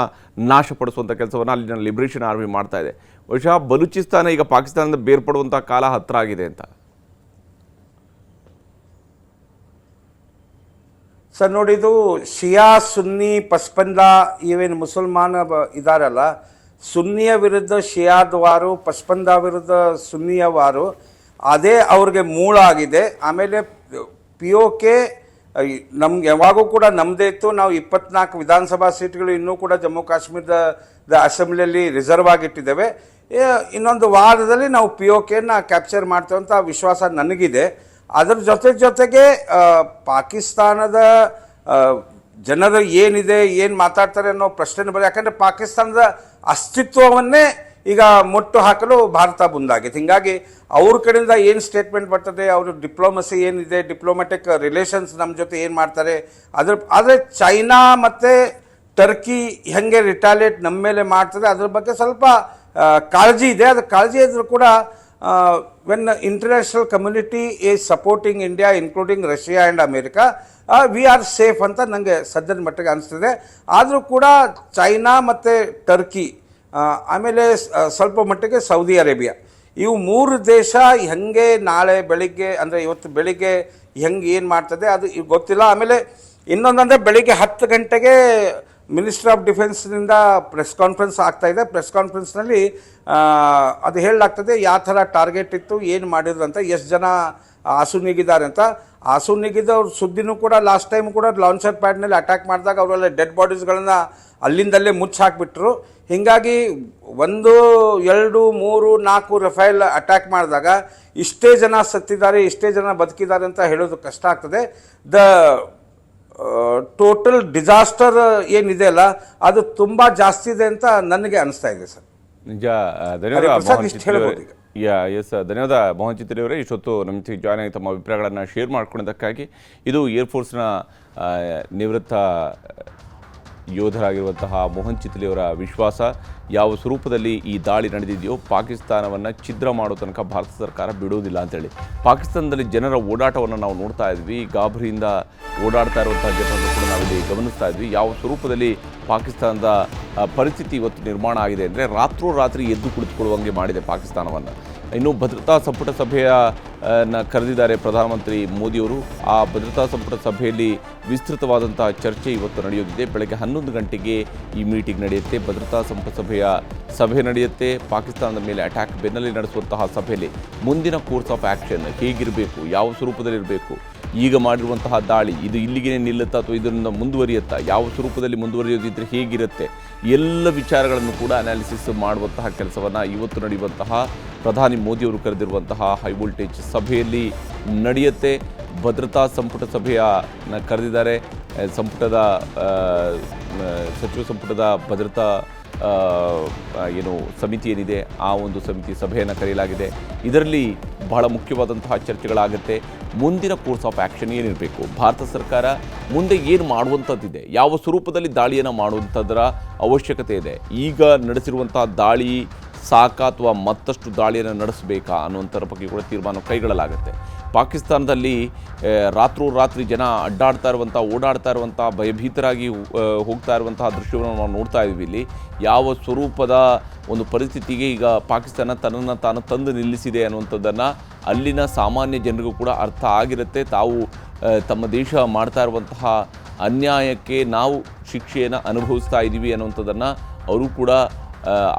Speaker 1: ನಾಶಪಡಿಸುವಂಥ ಕೆಲಸವನ್ನು ಅಲ್ಲಿನ ಲಿಬರೇಷನ್ ಆರ್ಮಿ ಮಾಡ್ತಾ ಇದೆ. ಬಹುಶಃ ಬಲೂಚಿಸ್ತಾನ ಈಗ ಪಾಕಿಸ್ತಾನದಿಂದ ಬೇರ್ಪಡುವಂಥ ಕಾಲ ಹತ್ತಿರ ಆಗಿದೆ ಅಂತ.
Speaker 3: ಸರ್ ನೋಡಿ, ಇದು ಶಿಯಾ ಸುನ್ನಿ ಪಸ್ಪಂದ ಇವೇನು ಮುಸಲ್ಮಾನ ಇದ್ದಾರಲ್ಲ, ಸುನ್ನಿಯ ವಿರುದ್ಧ ಶಿಯಾದವಾರು, ಪಸ್ಪಂದ ವಿರುದ್ಧ ಸುನ್ನಿಯವಾರು, ಅದೇ ಅವ್ರಿಗೆ ಮೂಲ ಆಗಿದೆ. ಆಮೇಲೆ POK ನಮ್ಗೆ ಯಾವಾಗೂ ಕೂಡ ನಮ್ಮದೇ ಇತ್ತು. ನಾವು 24 ವಿಧಾನಸಭಾ ಸೀಟ್ಗಳು ಇನ್ನೂ ಕೂಡ ಜಮ್ಮು ಕಾಶ್ಮೀರದ ಅಸೆಂಬ್ಲಿಯಲ್ಲಿ ರಿಸರ್ವ್ ಆಗಿಟ್ಟಿದ್ದೇವೆ. ಇನ್ನೊಂದು ವಾರದಲ್ಲಿ ನಾವು POKನ ಕ್ಯಾಪ್ಚರ್ ಮಾಡ್ತೇವೆ ಅಂತ ವಿಶ್ವಾಸ ನನಗಿದೆ. ಅದರ ಜೊತೆಗೆ ಪಾಕಿಸ್ತಾನದ ಜನರು ಏನಿದೆ, ಏನು ಮಾತಾಡ್ತಾರೆ ಅನ್ನೋ ಪ್ರಶ್ನೆ ಬರ. ಯಾಕಂದರೆ ಪಾಕಿಸ್ತಾನದ ಅಸ್ತಿತ್ವವನ್ನೇ ಈಗ ಮುಟ್ಟು ಹಾಕಲು ಭಾರತ ಮುಂದಾಗಿದೆ. ಹೀಗಾಗಿ ಅವ್ರ ಕಡೆಯಿಂದ ಏನು ಸ್ಟೇಟ್ಮೆಂಟ್ ಬರ್ತದೆ, ಅವರು ಡಿಪ್ಲೊಮಸಿ ಏನಿದೆ, ಡಿಪ್ಲೊಮ್ಯಾಟಿಕ್ ರಿಲೇಷನ್ಸ್ ನಮ್ಮ ಜೊತೆ ಏನು ಮಾಡ್ತಾರೆ ಆದರೆ ಚೈನಾ ಮತ್ತು ಟರ್ಕಿ ಹೆಂಗೆ ರಿಟಾಲಿಯೇಟ್ ನಮ್ಮ ಮೇಲೆ ಮಾಡ್ತದೆ ಅದ್ರ ಬಗ್ಗೆ ಸ್ವಲ್ಪ ಕಾಳಜಿ ಇದೆ. ಅದು ಕಾಳಜಿ ಇದ್ರೂ ಕೂಡ when international community is supporting India including Russia and America, we are safe ಅಂತ ನನಗೆ ಸದ್ಯದ ಮಟ್ಟಿಗೆ ಅನಿಸ್ತದೆ. ಆದರೂ ಕೂಡ ಚೈನಾ ಮತ್ತು ಟರ್ಕಿ, ಆಮೇಲೆ ಸ್ವಲ್ಪ ಮಟ್ಟಿಗೆ ಸೌದಿ ಅರೇಬಿಯಾ, ಇವು 3 ದೇಶ ಹೆಂಗೆ ನಾಳೆ ಬೆಳಿಗ್ಗೆ ಅಂದರೆ ಇವತ್ತು ಬೆಳಿಗ್ಗೆ ಹೆಂಗೆ ಏನು ಮಾಡ್ತದೆ ಅದು ಗೊತ್ತಿಲ್ಲ. ಆಮೇಲೆ ಇನ್ನೊಂದಂದರೆ ಬೆಳಿಗ್ಗೆ 10 ಗಂಟೆಗೆ ಮಿನಿಸ್ಟ್ರಿ ಆಫ್ ಡಿಫೆನ್ಸ್ನಿಂದ ಪ್ರೆಸ್ ಕಾನ್ಫರೆನ್ಸ್ ಆಗ್ತಾಯಿದೆ. ಪ್ರೆಸ್ ಕಾನ್ಫರೆನ್ಸ್ನಲ್ಲಿ ಅದು ಹೇಳಲಾಗ್ತದೆ ಯಾವ ಥರ ಟಾರ್ಗೆಟ್ ಇತ್ತು, ಏನು ಮಾಡಿದ್ರು ಅಂತ, ಎಷ್ಟು ಜನ ಆಸುನಿಗಿದ್ದಾರೆ ಅಂತ. ಆಸುನಿಗಿದ್ದವ್ರ ಸುದ್ದಿನೂ ಕೂಡ ಲಾಸ್ಟ್ ಟೈಮ್ ಕೂಡ ಲಾಂಚರ್ ಪ್ಯಾಡ್ನಲ್ಲಿ ಅಟ್ಯಾಕ್ ಮಾಡಿದಾಗ ಅವರೆಲ್ಲ ಡೆಡ್ ಬಾಡೀಸ್ಗಳನ್ನ ಅಲ್ಲಿಂದಲ್ಲೇ ಮುಚ್ಚಿ ಹಾಕಿಬಿಟ್ರು. ಹೀಗಾಗಿ 1, 2, 3, 4 ರಫೇಲ್ ಅಟ್ಯಾಕ್ ಮಾಡಿದಾಗ ಇಷ್ಟೇ ಜನ ಸತ್ತಿದ್ದಾರೆ, ಇಷ್ಟೇ ಜನ ಬದುಕಿದ್ದಾರೆ ಅಂತ ಹೇಳೋದು ಕಷ್ಟ ಆಗ್ತದೆ. ದ ಟೋಟಲ್ ಡಿಸಾಸ್ಟರ್ ಏನಿದೆ ಅಲ್ಲ ಅದು ತುಂಬ ಜಾಸ್ತಿ ಇದೆ ಅಂತ ನನಗೆ ಅನಿಸ್ತಾ ಇದೆ ಸರ್.
Speaker 1: ನಿಜ. ಧನ್ಯವಾದ ಮೋಹನ್ ಚಿತ್ರಿ ಅವರೇ, ಇಷ್ಟೊತ್ತು ನಮ್ಮ ಜೊತೆ ಜಾಯ್ನ್ ಆಗಿ ತಮ್ಮ ಅಭಿಪ್ರಾಯಗಳನ್ನು ಶೇರ್ ಮಾಡ್ಕೊಂಡಿದ್ದಕ್ಕಾಗಿ. ಇದು ಏರ್ಫೋರ್ಸ್ನ ನಿವೃತ್ತ ಯೋಧರಾಗಿರುವಂತಹ ಮೋಹನ್ ಚಿತ್ಲಿ ಅವರ ವಿಶ್ವಾಸ. ಯಾವ ಸ್ವರೂಪದಲ್ಲಿ ಈ ದಾಳಿ ನಡೆದಿದೆಯೋ ಪಾಕಿಸ್ತಾನವನ್ನು ಛಿದ್ರ ಮಾಡೋ ತನಕ ಭಾರತ ಸರ್ಕಾರ ಬಿಡೋದಿಲ್ಲ ಅಂತೇಳಿ. ಪಾಕಿಸ್ತಾನದಲ್ಲಿ ಜನರ ಓಡಾಟವನ್ನು ನಾವು ನೋಡ್ತಾ ಇದ್ವಿ. ಗಾಬರಿಯಿಂದ ಓಡಾಡ್ತಾ ಇರುವಂಥ ಜನರನ್ನು ಕೂಡ ನಾವಿಲ್ಲಿ ಗಮನಿಸ್ತಾ ಇದ್ವಿ. ಯಾವ ಸ್ವರೂಪದಲ್ಲಿ ಪಾಕಿಸ್ತಾನದ ಪರಿಸ್ಥಿತಿ ಇವತ್ತು ನಿರ್ಮಾಣ ಆಗಿದೆ ಅಂದರೆ ರಾತ್ರೋರಾತ್ರಿ ಎದ್ದು ಕುಳಿತುಕೊಳ್ಳುವಂಗೆ ಮಾಡಿದೆ ಪಾಕಿಸ್ತಾನವನ್ನು. ಇನ್ನು ಭದ್ರತಾ ಸಂಪುಟ ಕರೆದಿದ್ದಾರೆ ಪ್ರಧಾನಮಂತ್ರಿ ಮೋದಿಯವರು. ಆ ಭದ್ರತಾ ಸಂಪುಟ ಸಭೆಯಲ್ಲಿ ವಿಸ್ತೃತವಾದಂತಹ ಚರ್ಚೆ ಇವತ್ತು ನಡೆಯೋದಿದೆ. ಬೆಳಗ್ಗೆ 11 ಗಂಟೆಗೆ ಈ ಮೀಟಿಂಗ್ ನಡೆಯುತ್ತೆ. ಭದ್ರತಾ ಸಂಪುಟ ಸಭೆ ನಡೆಯುತ್ತೆ. ಪಾಕಿಸ್ತಾನದ ಮೇಲೆ ಅಟ್ಯಾಕ್ ಬೆನ್ನಲ್ಲೇ ನಡೆಸುವಂತಹ ಸಭೆಯಲ್ಲಿ ಮುಂದಿನ ಕೋರ್ಸ್ ಆಫ್ ಆ್ಯಕ್ಷನ್ ಹೇಗಿರಬೇಕು, ಯಾವ ಸ್ವರೂಪದಲ್ಲಿರಬೇಕು, ಈಗ ಮಾಡಿರುವಂತಹ ದಾಳಿ ಇದು ಇಲ್ಲಿಗೆ ನಿಲ್ಲುತ್ತಾ ಅಥವಾ ಇದರಿಂದ ಮುಂದುವರಿಯುತ್ತಾ, ಯಾವ ಸ್ವರೂಪದಲ್ಲಿ ಮುಂದುವರಿಯೋದಿದ್ದರೆ ಹೇಗಿರುತ್ತೆ, ಎಲ್ಲ ವಿಚಾರಗಳನ್ನು ಕೂಡ ಅನಾಲಿಸಿಸ್ ಮಾಡುವಂತಹ ಕೆಲಸವನ್ನು ಇವತ್ತು ನಡೆಯುವಂತಹ ಪ್ರಧಾನಿ ಮೋದಿಯವರು ಕರೆದಿರುವಂತಹ ಹೈ ವೋಲ್ಟೇಜ್ ಸಭೆಯಲ್ಲಿ ನಡೆಯುತ್ತೆ. ಭದ್ರತಾ ಸಂಪುಟ ಕರೆದಿದ್ದಾರೆ. ಸಚಿವ ಸಂಪುಟದ ಭದ್ರತಾ ಸಮಿತಿ ಏನಿದೆ ಆ ಒಂದು ಸಮಿತಿ ಸಭೆಯನ್ನು ಕರೆಯಲಾಗಿದೆ. ಇದರಲ್ಲಿ ಬಹಳ ಮುಖ್ಯವಾದಂತಹ ಚರ್ಚೆಗಳಾಗುತ್ತೆ. ಮುಂದಿನ ಕೋರ್ಸ್ ಆಫ್ ಆ್ಯಕ್ಷನ್ ಏನಿರಬೇಕು, ಭಾರತ ಸರ್ಕಾರ ಮುಂದೆ ಏನು ಮಾಡುವಂಥದ್ದಿದೆ, ಯಾವ ಸ್ವರೂಪದಲ್ಲಿ ದಾಳಿಯನ್ನು ಮಾಡುವಂಥದ್ದರ ಅವಶ್ಯಕತೆ ಇದೆ, ಈಗ ನಡೆಸಿರುವಂತಹ ದಾಳಿ ಸಾಕಾ ಅಥವಾ ಮತ್ತಷ್ಟು ದಾಳಿಯನ್ನು ನಡೆಸಬೇಕಾ ಅನ್ನುವಂಥರ ಬಗ್ಗೆ ಕೂಡ ತೀರ್ಮಾನ ಕೈಗೊಳ್ಳಲಾಗುತ್ತೆ. ಪಾಕಿಸ್ತಾನದಲ್ಲಿ ರಾತ್ರೋರಾತ್ರಿ ಜನ ಓಡಾಡ್ತಾ ಇರುವಂಥ ಭಯಭೀತರಾಗಿ ಹೋಗ್ತಾ ಇರುವಂತಹ ದೃಶ್ಯವನ್ನು ನಾವು ನೋಡ್ತಾ ಇದ್ದೀವಿ. ಇಲ್ಲಿ ಯಾವ ಸ್ವರೂಪದ ಒಂದು ಪರಿಸ್ಥಿತಿಗೆ ಈಗ ಪಾಕಿಸ್ತಾನ ತನ್ನನ್ನು ತಾನು ತಂದು ನಿಲ್ಲಿಸಿದೆ ಅನ್ನುವಂಥದ್ದನ್ನು ಅಲ್ಲಿನ ಸಾಮಾನ್ಯ ಜನರಿಗೂ ಕೂಡ ಅರ್ಥ ಆಗಿರುತ್ತೆ. ತಾವು ತಮ್ಮ ದೇಶ ಮಾಡ್ತಾ ಇರುವಂತಹ ಅನ್ಯಾಯಕ್ಕೆ ನಾವು ಶಿಕ್ಷೆಯನ್ನು ಅನುಭವಿಸ್ತಾ ಇದ್ದೀವಿ ಅನ್ನುವಂಥದ್ದನ್ನು ಅವರು ಕೂಡ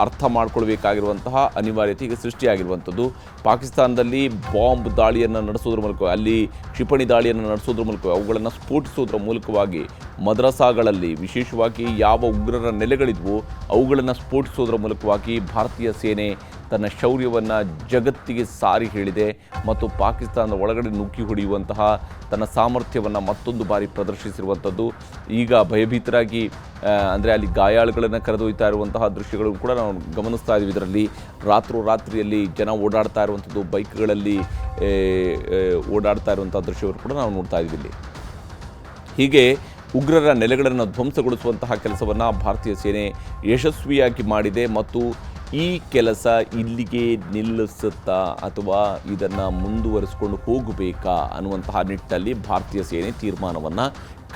Speaker 1: ಅರ್ಥ ಮಾಡ್ಕೊಳ್ಬೇಕಾಗಿರುವಂತಹ ಅನಿವಾರ್ಯತೆ ಈಗ ಸೃಷ್ಟಿಯಾಗಿರುವಂಥದ್ದು. ಪಾಕಿಸ್ತಾನದಲ್ಲಿ ಬಾಂಬ್ ದಾಳಿಯನ್ನು ನಡೆಸೋದ್ರ ಮೂಲಕ, ಅಲ್ಲಿ ಕ್ಷಿಪಣಿ ದಾಳಿಯನ್ನು ನಡೆಸೋದ್ರ ಮೂಲಕ, ಅವುಗಳನ್ನು ಸ್ಫೋಟಿಸೋದ್ರ ಮೂಲಕವಾಗಿ ಮದ್ರಸಾಗಳಲ್ಲಿ ವಿಶೇಷವಾಗಿ ಯಾವ ಉಗ್ರರ ನೆಲೆಗಳಿದ್ವು ಅವುಗಳನ್ನು ಸ್ಫೋಟಿಸೋದ್ರ ಮೂಲಕವಾಗಿ ಭಾರತೀಯ ಸೇನೆ ತನ್ನ ಶೌರ್ಯವನ್ನು ಜಗತ್ತಿಗೆ ಸಾರಿ ಹೇಳಿದೆ ಮತ್ತು ಪಾಕಿಸ್ತಾನದ ಒಳಗಡೆ ನುಗ್ಗಿ ಹೊಡೆಯುವಂತಹ ತನ್ನ ಸಾಮರ್ಥ್ಯವನ್ನು ಮತ್ತೊಂದು ಬಾರಿ ಪ್ರದರ್ಶಿಸಿರುವಂಥದ್ದು. ಈಗ ಭಯಭೀತರಾಗಿ ಅಂದರೆ ಅಲ್ಲಿ ಗಾಯಾಳುಗಳನ್ನು ಕರೆದೊಯ್ತಾ ಇರುವಂತಹ ದೃಶ್ಯಗಳು ಕೂಡ ನಾವು ಗಮನಿಸ್ತಾ ಇದ್ದೀವಿ. ಇದರಲ್ಲಿ ರಾತ್ರಿಯಲ್ಲಿ ಜನ ಓಡಾಡ್ತಾ ಇರುವಂಥದ್ದು, ಬೈಕ್ಗಳಲ್ಲಿ ಓಡಾಡ್ತಾ ಇರುವಂಥ ದೃಶ್ಯವನ್ನು ಕೂಡ ನಾವು ನೋಡ್ತಾ ಇದ್ದೀವಿ ಇಲ್ಲಿ. ಹೀಗೆ ಉಗ್ರರ ನೆಲೆಗಳನ್ನು ಧ್ವಂಸಗೊಳಿಸುವಂತಹ ಕೆಲಸವನ್ನು ಭಾರತೀಯ ಸೇನೆ ಯಶಸ್ವಿಯಾಗಿ ಮಾಡಿದೆ ಮತ್ತು ಈ ಕೆಲಸ ಇಲ್ಲಿಗೆ ನಿಲ್ಲಿಸುತ್ತಾ ಅಥವಾ ಇದನ್ನು ಮುಂದುವರಿಸಿಕೊಂಡು ಹೋಗಬೇಕಾ ಅನ್ನುವಂತಹ ನಿಟ್ಟಲ್ಲಿ ಭಾರತೀಯ ಸೇನೆ ತೀರ್ಮಾನವನ್ನು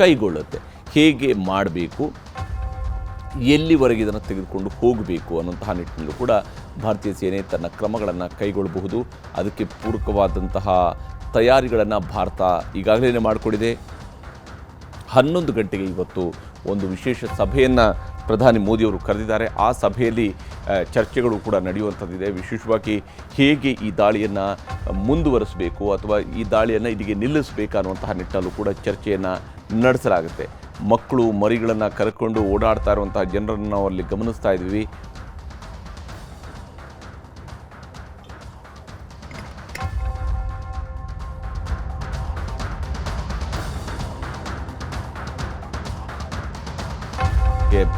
Speaker 1: ಕೈಗೊಳ್ಳುತ್ತೆ. ಹೇಗೆ ಮಾಡಬೇಕು, ಎಲ್ಲಿವರೆಗೆ ಇದನ್ನು ತೆಗೆದುಕೊಂಡು ಹೋಗಬೇಕು ಅನ್ನುವಂತಹ ನಿಟ್ಟಿನಲ್ಲೂ ಕೂಡ ಭಾರತೀಯ ಸೇನೆ ತನ್ನ ಕ್ರಮಗಳನ್ನು ಕೈಗೊಳ್ಳಬಹುದು. ಅದಕ್ಕೆ ಪೂರಕವಾದಂತಹ ತಯಾರಿಗಳನ್ನು ಭಾರತ ಈಗಾಗಲೇ ಮಾಡಿಕೊಂಡಿದೆ. 11 ಗಂಟೆಗೆ ಇವತ್ತು ಒಂದು ವಿಶೇಷ ಸಭೆಯನ್ನು ಪ್ರಧಾನಿ ಮೋದಿಯವರು ಕರೆದಿದ್ದಾರೆ. ಆ ಸಭೆಯಲ್ಲಿ ಚರ್ಚೆಗಳು ಕೂಡ ನಡೆಯುವಂಥದ್ದಿದೆ. ವಿಶೇಷವಾಗಿ ಹೇಗೆ ಈ ದಾಳಿಯನ್ನು ಮುಂದುವರಿಸಬೇಕು ಅಥವಾ ಈ ದಾಳಿಯನ್ನು ಇಲ್ಲಿಗೆ ನಿಲ್ಲಿಸಬೇಕು ಅನ್ನುವಂತಹ ನಿಟ್ಟಲ್ಲೂ ಕೂಡ ಚರ್ಚೆಯನ್ನು ನಡೆಸಲಾಗುತ್ತೆ. ಮಕ್ಕಳು ಮರಿಗಳನ್ನು ಕರ್ಕೊಂಡು ಓಡಾಡ್ತಾ ಇರುವಂತಹ ಜನರನ್ನು ನಾವು ಅಲ್ಲಿ ಗಮನಿಸ್ತಾ ಇದ್ದೀವಿ.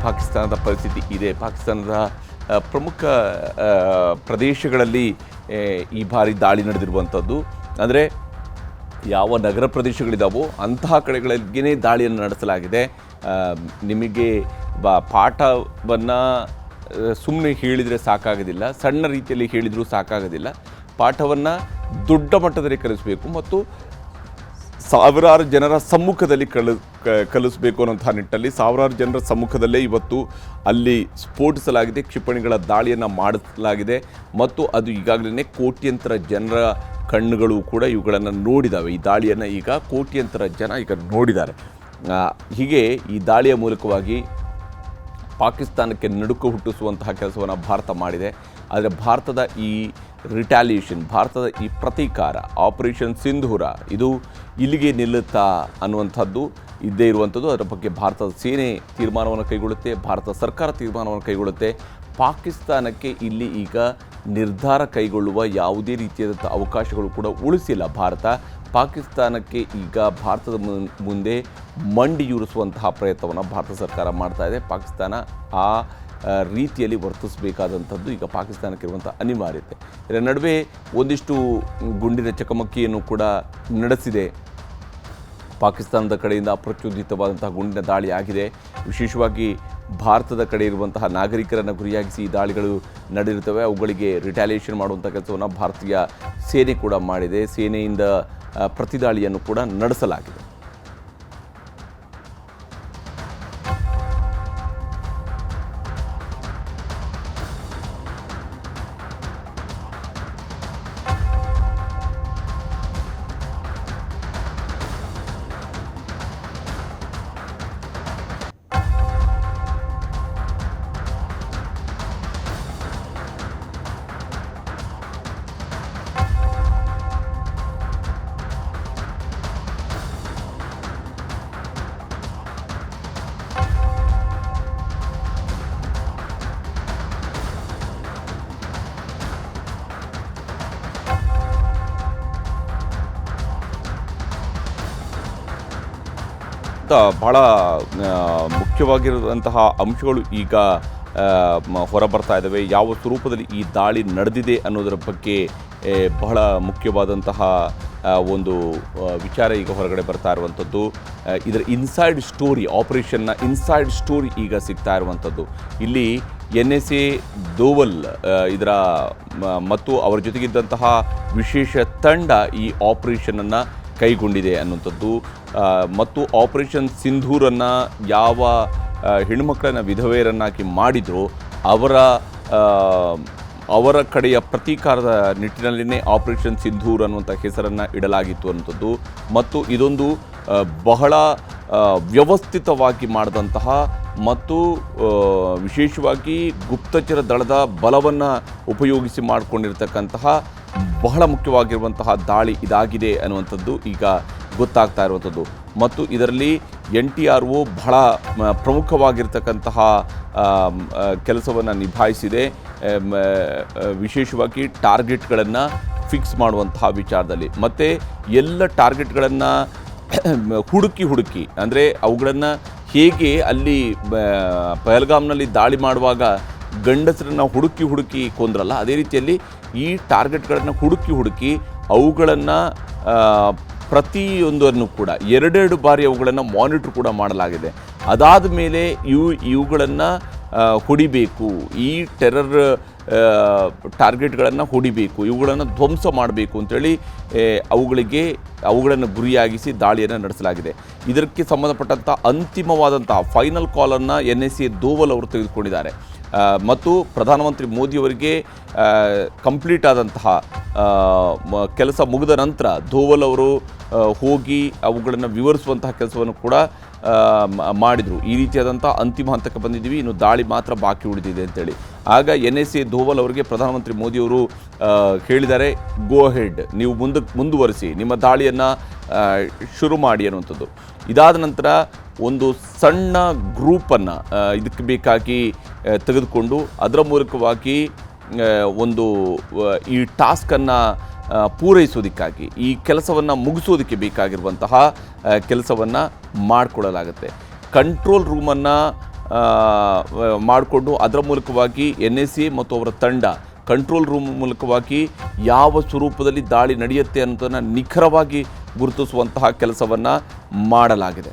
Speaker 1: ಪಾಕಿಸ್ತಾನದ ಪರಿಸ್ಥಿತಿ ಇದೆ. ಪಾಕಿಸ್ತಾನದ ಪ್ರಮುಖ ಪ್ರದೇಶಗಳಲ್ಲಿ ಈ ಬಾರಿ ದಾಳಿ ನಡೆದಿರುವಂಥದ್ದು. ಅಂದರೆ ಯಾವ ನಗರ ಪ್ರದೇಶಗಳಿದ್ದಾವೋ ಅಂತಹ ಕಡೆಗಳಿಗೇ ದಾಳಿಯನ್ನು ನಡೆಸಲಾಗಿದೆ. ನಿಮಗೆ ಪಾಠವನ್ನು ಸುಮ್ಮನೆ ಹೇಳಿದರೆ ಸಾಕಾಗೋದಿಲ್ಲ, ಸಣ್ಣ ರೀತಿಯಲ್ಲಿ ಹೇಳಿದರೂ ಸಾಕಾಗೋದಿಲ್ಲ. ಪಾಠವನ್ನು ದೊಡ್ಡ ಮಟ್ಟದಲ್ಲಿ ಕಲಿಸಬೇಕು ಮತ್ತು ಸಾವಿರಾರು ಜನರ ಸಮ್ಮುಖದಲ್ಲಿ ಕಲಿಸಬೇಕು ಅನ್ನೋಂಥ ನಿಟ್ಟಲ್ಲಿ ಸಾವಿರಾರು ಜನರ ಸಮ್ಮುಖದಲ್ಲೇ ಇವತ್ತು ಅಲ್ಲಿ ಸ್ಫೋಟಿಸಲಾಗಿದೆ, ಕ್ಷಿಪಣಿಗಳ ದಾಳಿಯನ್ನು ಮಾಡಲಾಗಿದೆ ಮತ್ತು ಅದು ಈಗಾಗಲೇ ಕೋಟ್ಯಂತರ ಜನರ ಕಣ್ಣುಗಳು ಕೂಡ ಇವುಗಳನ್ನು ನೋಡಿದ್ದಾವೆ. ಈ ದಾಳಿಯನ್ನು ಈಗ ಕೋಟ್ಯಂತರ ಜನ ಈಗ ನೋಡಿದ್ದಾರೆ. ಹೀಗೆ ಈ ದಾಳಿಯ ಮೂಲಕವಾಗಿ ಪಾಕಿಸ್ತಾನಕ್ಕೆ ನಡುಕ ಹುಟ್ಟಿಸುವಂತಹ ಕೆಲಸವನ್ನು ಭಾರತ ಮಾಡಿದೆ. ಆದರೆ ಭಾರತದ ಈ ರಿಟ್ಯಾಲಿಯೇಷನ್, ಭಾರತದ ಈ ಪ್ರತೀಕಾರ, ಆಪರೇಷನ್ ಸಿಂಧೂರ ಇದು ಇಲ್ಲಿಗೆ ನಿಲ್ಲುತ್ತಾ ಅನ್ನುವಂಥದ್ದು ಇದ್ದೇ ಇರುವಂಥದ್ದು. ಅದರ ಬಗ್ಗೆ ಭಾರತದ ಸೇನೆ ತೀರ್ಮಾನವನ್ನು ಕೈಗೊಳ್ಳುತ್ತೆ, ಭಾರತ ಸರ್ಕಾರ ತೀರ್ಮಾನವನ್ನು ಕೈಗೊಳ್ಳುತ್ತೆ. ಪಾಕಿಸ್ತಾನಕ್ಕೆ ಇಲ್ಲಿ ಈಗ ನಿರ್ಧಾರ ಕೈಗೊಳ್ಳುವ ಯಾವುದೇ ರೀತಿಯಾದಂಥ ಅವಕಾಶಗಳು ಕೂಡ ಉಳಿಸಿಲ್ಲ ಭಾರತ. ಪಾಕಿಸ್ತಾನಕ್ಕೆ ಈಗ ಭಾರತದ ಮುಂದೆ ಮಂಡಿಯೂರಿಸುವಂತಹ ಪ್ರಯತ್ನವನ್ನು ಭಾರತ ಸರ್ಕಾರ ಮಾಡ್ತಾ ಇದೆ. ಪಾಕಿಸ್ತಾನ ಆ ರೀತಿಯಲ್ಲಿ ವರ್ತಿಸಬೇಕಾದಂಥದ್ದು ಈಗ ಪಾಕಿಸ್ತಾನಕ್ಕಿರುವಂಥ ಅನಿವಾರ್ಯತೆ. ಇದರ ನಡುವೆ ಒಂದಿಷ್ಟು ಗುಂಡಿನ ಚಕಮಕಿಯನ್ನು ಕೂಡ ನಡೆಸಿದೆ. ಪಾಕಿಸ್ತಾನದ ಕಡೆಯಿಂದ ಅಪ್ರಚೋದಿತವಾದಂತಹ ಗುಂಡಿನ ದಾಳಿ ಆಗಿದೆ. ವಿಶೇಷವಾಗಿ ಭಾರತದ ಕಡೆ ಇರುವಂತಹ ನಾಗರಿಕರನ್ನು ಗುರಿಯಾಗಿಸಿ ಈ ದಾಳಿಗಳು ನಡೆದಿರುತ್ತವೆ. ಅವುಗಳಿಗೆ ರಿಟ್ಯಾಲಿಯೇಷನ್ ಮಾಡುವಂಥ ಕೆಲಸವನ್ನು ಭಾರತೀಯ ಸೇನೆ ಕೂಡ ಮಾಡಿದೆ. ಸೇನೆಯಿಂದ ಪ್ರತಿದಾಳಿಯನ್ನು ಕೂಡ ನಡೆಸಲಾಗಿದೆ. ಬಹಳ ಮುಖ್ಯವಾಗಿರುವಂತಹ ಅಂಶಗಳು ಈಗ ಹೊರಬರ್ತಾ ಇದ್ದಾವೆ. ಯಾವ ಸ್ವರೂಪದಲ್ಲಿ ಈ ದಾಳಿ ನಡೆದಿದೆ ಅನ್ನೋದರ ಬಗ್ಗೆ ಬಹಳ ಮುಖ್ಯವಾದಂತಹ ಒಂದು ವಿಚಾರ ಈಗ ಹೊರಗಡೆ ಬರ್ತಾ ಇರುವಂಥದ್ದು. ಇದರ ಇನ್ಸೈಡ್ ಸ್ಟೋರಿ, ಆಪರೇಷನ್ನ ಇನ್ಸೈಡ್ ಸ್ಟೋರಿ ಈಗ ಸಿಗ್ತಾ ಇರುವಂಥದ್ದು. ಇಲ್ಲಿ NSA ದೋವಲ್ ಇದರ ಮತ್ತು ಅವರ ಜೊತೆಗಿದ್ದಂತಹ ವಿಶೇಷ ತಂಡ ಈ ಆಪರೇಷನನ್ನು ಕೈಗೊಂಡಿದೆ ಅನ್ನುವಂಥದ್ದು ಮತ್ತು ಆಪರೇಷನ್ ಸಿಂಧೂರನ್ನು ಯಾವ ಹೆಣ್ಣುಮಕ್ಕಳನ್ನು ವಿಧವೆಯರನ್ನಾಗಿ ಮಾಡಿದ್ರು ಅವರ ಕಡೆಯ ಪ್ರತೀಕಾರದ ನಿಟ್ಟಿನಲ್ಲಿಯೇ ಆಪರೇಷನ್ ಸಿಂಧೂರ್ ಅನ್ನುವಂಥ ಹೆಸರನ್ನು ಇಡಲಾಗಿತ್ತು ಅನ್ನುವಂಥದ್ದು. ಮತ್ತು ಇದೊಂದು ಬಹಳ ವ್ಯವಸ್ಥಿತವಾಗಿ ಮಾಡಿದಂತಹ ಮತ್ತು ವಿಶೇಷವಾಗಿ ಗುಪ್ತಚರ ದಳದ ಬಲವನ್ನು ಉಪಯೋಗಿಸಿ ಮಾಡಿಕೊಂಡಿರ್ತಕ್ಕಂತಹ ಬಹಳ ಮುಖ್ಯವಾಗಿರುವಂತಹ ದಾಳಿ ಇದಾಗಿದೆ ಅನ್ನುವಂಥದ್ದು ಈಗ ಗೊತ್ತಾಗ್ತಾ ಇರುವಂಥದ್ದು. ಮತ್ತು ಇದರಲ್ಲಿ NTRO ಬಹಳ ಪ್ರಮುಖವಾಗಿರ್ತಕ್ಕಂತಹ ಕೆಲಸವನ್ನು ನಿಭಾಯಿಸಿದೆ. ವಿಶೇಷವಾಗಿ ಟಾರ್ಗೆಟ್ಗಳನ್ನು ಫಿಕ್ಸ್ ಮಾಡುವಂತಹ ವಿಚಾರದಲ್ಲಿ ಮತ್ತು ಎಲ್ಲ ಟಾರ್ಗೆಟ್ಗಳನ್ನು ಹುಡುಕಿ ಅಂದರೆ ಅವುಗಳನ್ನು ಹೇಗೆ ಅಲ್ಲಿ ಪಹಲ್ಗಾಮ್ನಲ್ಲಿ ದಾಳಿ ಮಾಡುವಾಗ ಗಂಡಸರನ್ನು ಹುಡುಕಿ ಕೊಂದ್ರಲ್ಲ, ಅದೇ ರೀತಿಯಲ್ಲಿ ಈ ಟಾರ್ಗೆಟ್ಗಳನ್ನು ಹುಡುಕಿ ಅವುಗಳನ್ನು ಪ್ರತಿಯೊಂದನ್ನು ಕೂಡ ಎರಡೆರಡು ಬಾರಿ ಅವುಗಳನ್ನು ಮಾನಿಟ್ರ್ ಕೂಡ ಮಾಡಲಾಗಿದೆ. ಅದಾದ ಮೇಲೆ ಇವುಗಳನ್ನು ಹೊಡಿಬೇಕು, ಈ ಟೆರರ್ ಟಾರ್ಗೆಟ್ಗಳನ್ನು ಹೊಡಿಬೇಕು, ಇವುಗಳನ್ನು ಧ್ವಂಸ ಮಾಡಬೇಕು ಅಂತೇಳಿ ಅವುಗಳನ್ನು ಗುರಿಯಾಗಿಸಿ ದಾಳಿಯನ್ನು ನಡೆಸಲಾಗಿದೆ. ಇದಕ್ಕೆ ಸಂಬಂಧಪಟ್ಟಂಥ ಅಂತಿಮವಾದಂಥ ಫೈನಲ್ ಕಾಲನ್ನು NSA ದೋವಲ್ ಅವರು ತೆಗೆದುಕೊಂಡಿದ್ದಾರೆ. ಮತ್ತು ಪ್ರಧಾನಮಂತ್ರಿ ಮೋದಿಯವರಿಗೆ ಕಂಪ್ಲೀಟ್ ಆದಂತಹ ಕೆಲಸ ಮುಗಿದ ನಂತರ ದೋವಲ್ ಅವರು ಹೋಗಿ ಅವುಗಳನ್ನು ವಿವರಿಸುವಂತಹ ಕೆಲಸವನ್ನು ಕೂಡ ಮಾಡಿದರು. ಈ ರೀತಿಯಾದಂಥ ಅಂತಿಮ ಹಂತಕ್ಕೆ ಬಂದಿದ್ದೀವಿ, ಇನ್ನು ದಾಳಿ ಮಾತ್ರ ಬಾಕಿ ಉಳಿದಿದೆ ಅಂತೇಳಿ. ಆಗ NSA ದೋವಲ್ ಅವರಿಗೆ ಪ್ರಧಾನಮಂತ್ರಿ ಮೋದಿಯವರು ಹೇಳಿದ್ದಾರೆ, ಗೋ ಹೆಡ್, ನೀವು ಮುಂದುವರಿಸಿ, ನಿಮ್ಮ ದಾಳಿಯನ್ನು ಶುರು ಮಾಡಿ ಅನ್ನುವಂಥದ್ದು. ಇದಾದ ನಂತರ ಒಂದು ಸಣ್ಣ ಗ್ರೂಪನ್ನು ಇದಕ್ಕೆ ಬೇಕಾಗಿ ತೆಗೆದುಕೊಂಡು ಅದರ ಮೂಲಕವಾಗಿ ಒಂದು ಈ ಟಾಸ್ಕನ್ನು ಪೂರೈಸೋದಕ್ಕಾಗಿ, ಈ ಕೆಲಸವನ್ನು ಮುಗಿಸೋದಕ್ಕೆ ಬೇಕಾಗಿರುವಂತಹ ಕೆಲಸವನ್ನು ಮಾಡಿಕೊಡಲಾಗುತ್ತೆ. ಕಂಟ್ರೋಲ್ ರೂಮನ್ನು ಮಾಡಿಕೊಂಡು ಅದರ ಮೂಲಕವಾಗಿ NSA ಮತ್ತು ಅವರ ತಂಡ ಕಂಟ್ರೋಲ್ ರೂಮ್ ಮೂಲಕವಾಗಿ ಯಾವ ಸ್ವರೂಪದಲ್ಲಿ ದಾಳಿ ನಡೆಯುತ್ತೆ ಅನ್ನೋದನ್ನು ನಿಖರವಾಗಿ ಗುರುತಿಸುವಂತಹ ಕೆಲಸವನ್ನು ಮಾಡಲಾಗಿದೆ.